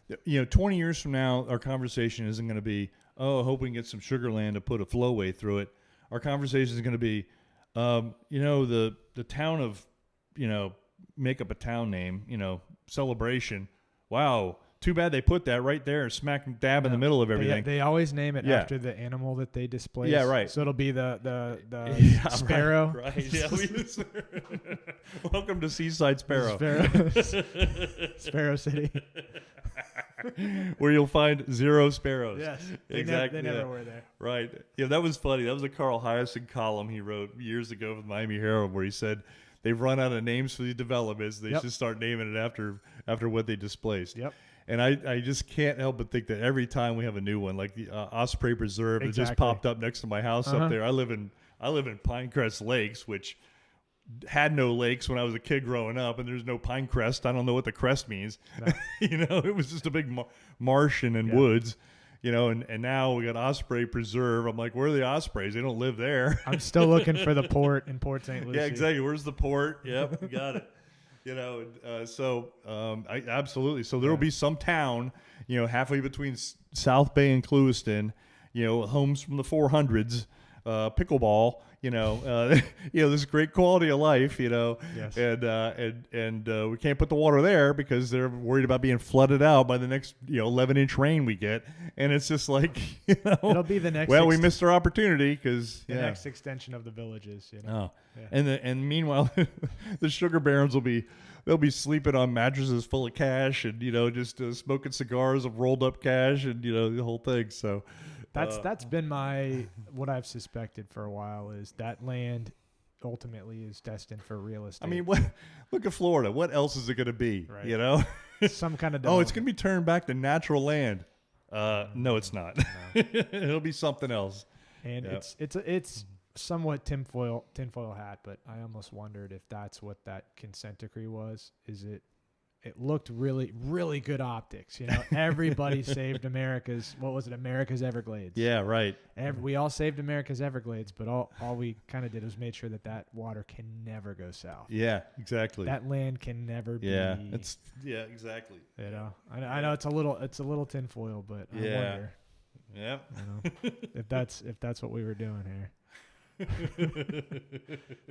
20 years from now, our conversation isn't going to be, oh, I hope we can get some sugar land to put a flowway through it. Our conversation is going to be, the town of, make up a town name, Celebration. Wow. Too bad they put that right there, smack dab in the middle of everything. They always name it after the animal that they displace. Yeah, right. So it'll be the sparrow. Right. Yeah. Welcome to Seaside Sparrow. Sparrow City. where you'll find 0 sparrows. Yes, exactly. They never were there. Right. Yeah, that was funny. That was a Carl Hyacin column he wrote years ago with Miami Herald, where he said they've run out of names for these developments. They should start naming it after what they displaced. Yep. And I just can't help but think that every time we have a new one, like the Osprey Preserve that just popped up next to my house up there. I live in Pinecrest Lakes, which had no lakes when I was a kid growing up, and there's no Pinecrest. I don't know what the crest means. No. It was just a big marsh and woods. And now we got Osprey Preserve. I'm like, where are the ospreys? They don't live there. I'm still looking for the port in Port St. Lucie. Yeah, exactly. Where's the port? Yep, you got it. I absolutely. So there'll be some town, halfway between South Bay and Clewiston, homes from the 400s, pickleball, this great quality of life, Yes. and we can't put the water there because they're worried about being flooded out by the next, 11-inch rain we get. And it's just like, it'll be the next. Well, we missed our opportunity because the next extension of the villages, Oh, yeah. And meanwhile, the sugar barons they'll be sleeping on mattresses full of cash and just smoking cigars of rolled up cash and the whole thing. So that's been what I've suspected for a while is that land ultimately is destined for real estate. I mean, look at Florida. What else is it going to be? Right. Some kind of it's going to be turned back to natural land. No, it's not. No. It'll be something else. And it's somewhat tinfoil hat, but I almost wondered if that's what that consent decree was. It looked really, really good optics. Everybody saved America's Everglades. Yeah, right. We all saved America's Everglades, but all we kind of did was made sure that water can never go south. Yeah, exactly. That land can never be. Yeah, exactly. I know it's a little tinfoil, but I wonder. Yeah. If that's what we were doing here.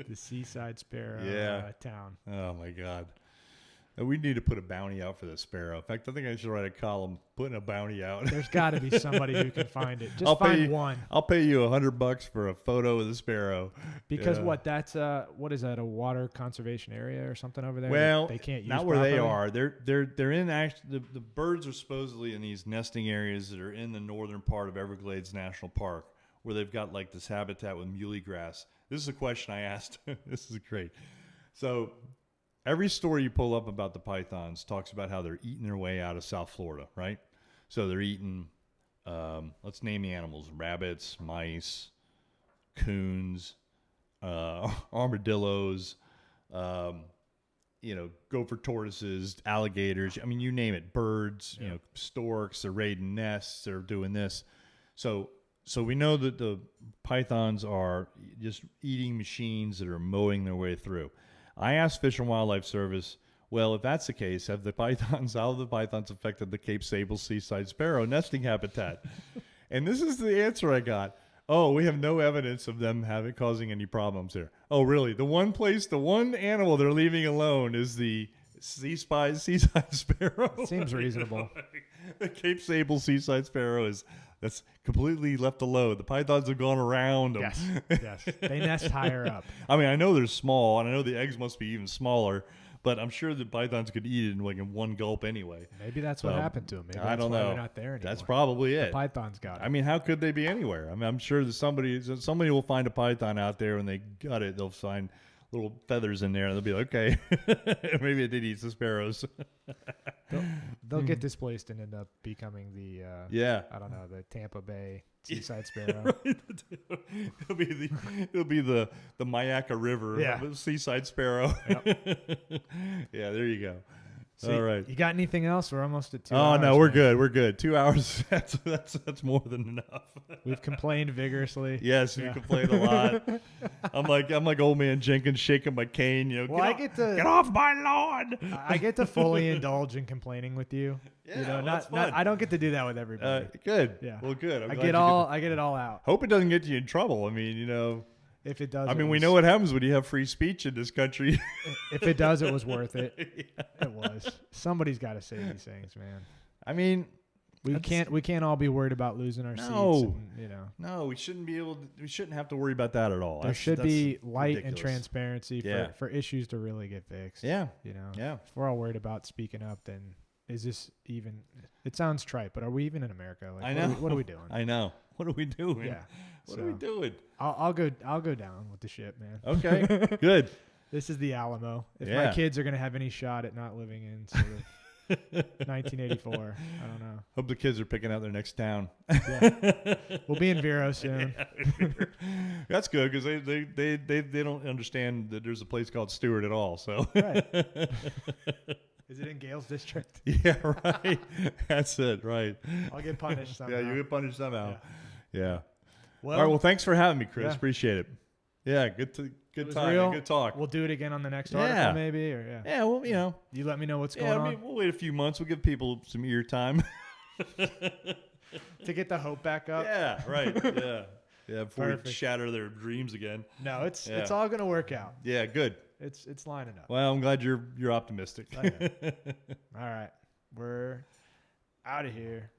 The seaside sparrow town. Oh my God. We need to put a bounty out for the sparrow. In fact, I think I should write a column putting a bounty out. There's got to be somebody who can find it. Just find one. I'll pay you $100 for a photo of the sparrow. Because that's what is that, a water conservation area or something over there? Well, they can't use not where properly? they are. They're in the birds are supposedly in these nesting areas that are in the northern part of Everglades National Park, where they've got like this habitat with muley grass. This is a question I asked. This is great. So every story you pull up about the pythons talks about how they're eating their way out of South Florida, right? So they're eating, let's name the animals: rabbits, mice, coons, armadillos, gopher tortoises, alligators. I mean, you name it. Birds, storks. They're raiding nests. They're doing this. So we know that the pythons are just eating machines that are mowing their way through. I asked Fish and Wildlife Service, well, if that's the case, how have the pythons affected the Cape Sable seaside sparrow nesting habitat? And this is the answer I got. Oh, we have no evidence of them causing any problems here. Oh, really? The one animal they're leaving alone is the seaside sparrow. Seems reasonable. The Cape Sable seaside sparrow that's completely left alone. The pythons have gone around them. Yes. They nest higher up. I mean, I know they're small, and I know the eggs must be even smaller, but I'm sure the pythons could eat it in one gulp anyway. Maybe that's what happened to them. Maybe I don't know. They're not there anymore. That's probably it. The pythons got it. I mean, how could they be anywhere? I mean, I'm sure that somebody will find a python out there, and they gut it. They'll find little feathers in there, and they'll be like, okay, maybe it did eat the sparrows. They'll get displaced and end up becoming the the Tampa Bay seaside sparrow. It'll be the Mayaca River seaside sparrow. Yep. Yeah, there you go. So all right. You got anything else? We're almost at 2 hours. Oh no, we're good. We're good. 2 hours. That's more than enough. We've complained vigorously. Yes, we complained a lot. I'm like old man Jenkins shaking my cane. Get off my lawn. I get to fully indulge in complaining with you. Yeah, that's fun. I don't get to do that with everybody. Good. Yeah. Well, good. I get it all out. Hope it doesn't get you in trouble. I mean, If it does, we know what happens when you have free speech in this country. If it does, it was worth it. Yeah. It was. Somebody's got to say these things, man. I mean, we can't all be worried about losing our seats. And, No, we shouldn't be able to. We shouldn't have to worry about that at all. There should be light ridiculous. and transparency for issues to really get fixed. Yeah. If we're all worried about speaking up, then is this even? It sounds trite, but are we even in America? Like, I know. What are we doing? I know. What are we doing? Yeah. What are we doing? I'll go down with the ship, man. Okay. Good. This is the Alamo. If Yeah. my kids are gonna have any shot at not living in sort of 1984, I don't know. Hope the kids are picking out their next town. Yeah. We'll be in Vero soon. That's good because they don't understand that there's a place called Stewart at all. So Right. Is it in Gales District? yeah, right. That's it. Right. I'll get punished somehow. Yeah, you get punished somehow. Yeah. Well, All right. Well, thanks for having me, Chris. Yeah. Appreciate it. Yeah. it Good was time. real. Good talk. We'll do it again on the next Yeah. article, maybe. Or Yeah. Well, you let me know what's yeah. going I mean, we'll wait a few months. We'll give people some ear time. on to get the hope back up. Yeah. Right. Yeah. Yeah. Before we Perfect. shatter their dreams again. No, it's Yeah. all gonna work out. Yeah. Good. It's lining up. Well, I'm glad you're optimistic. I am. All right, we're out of here.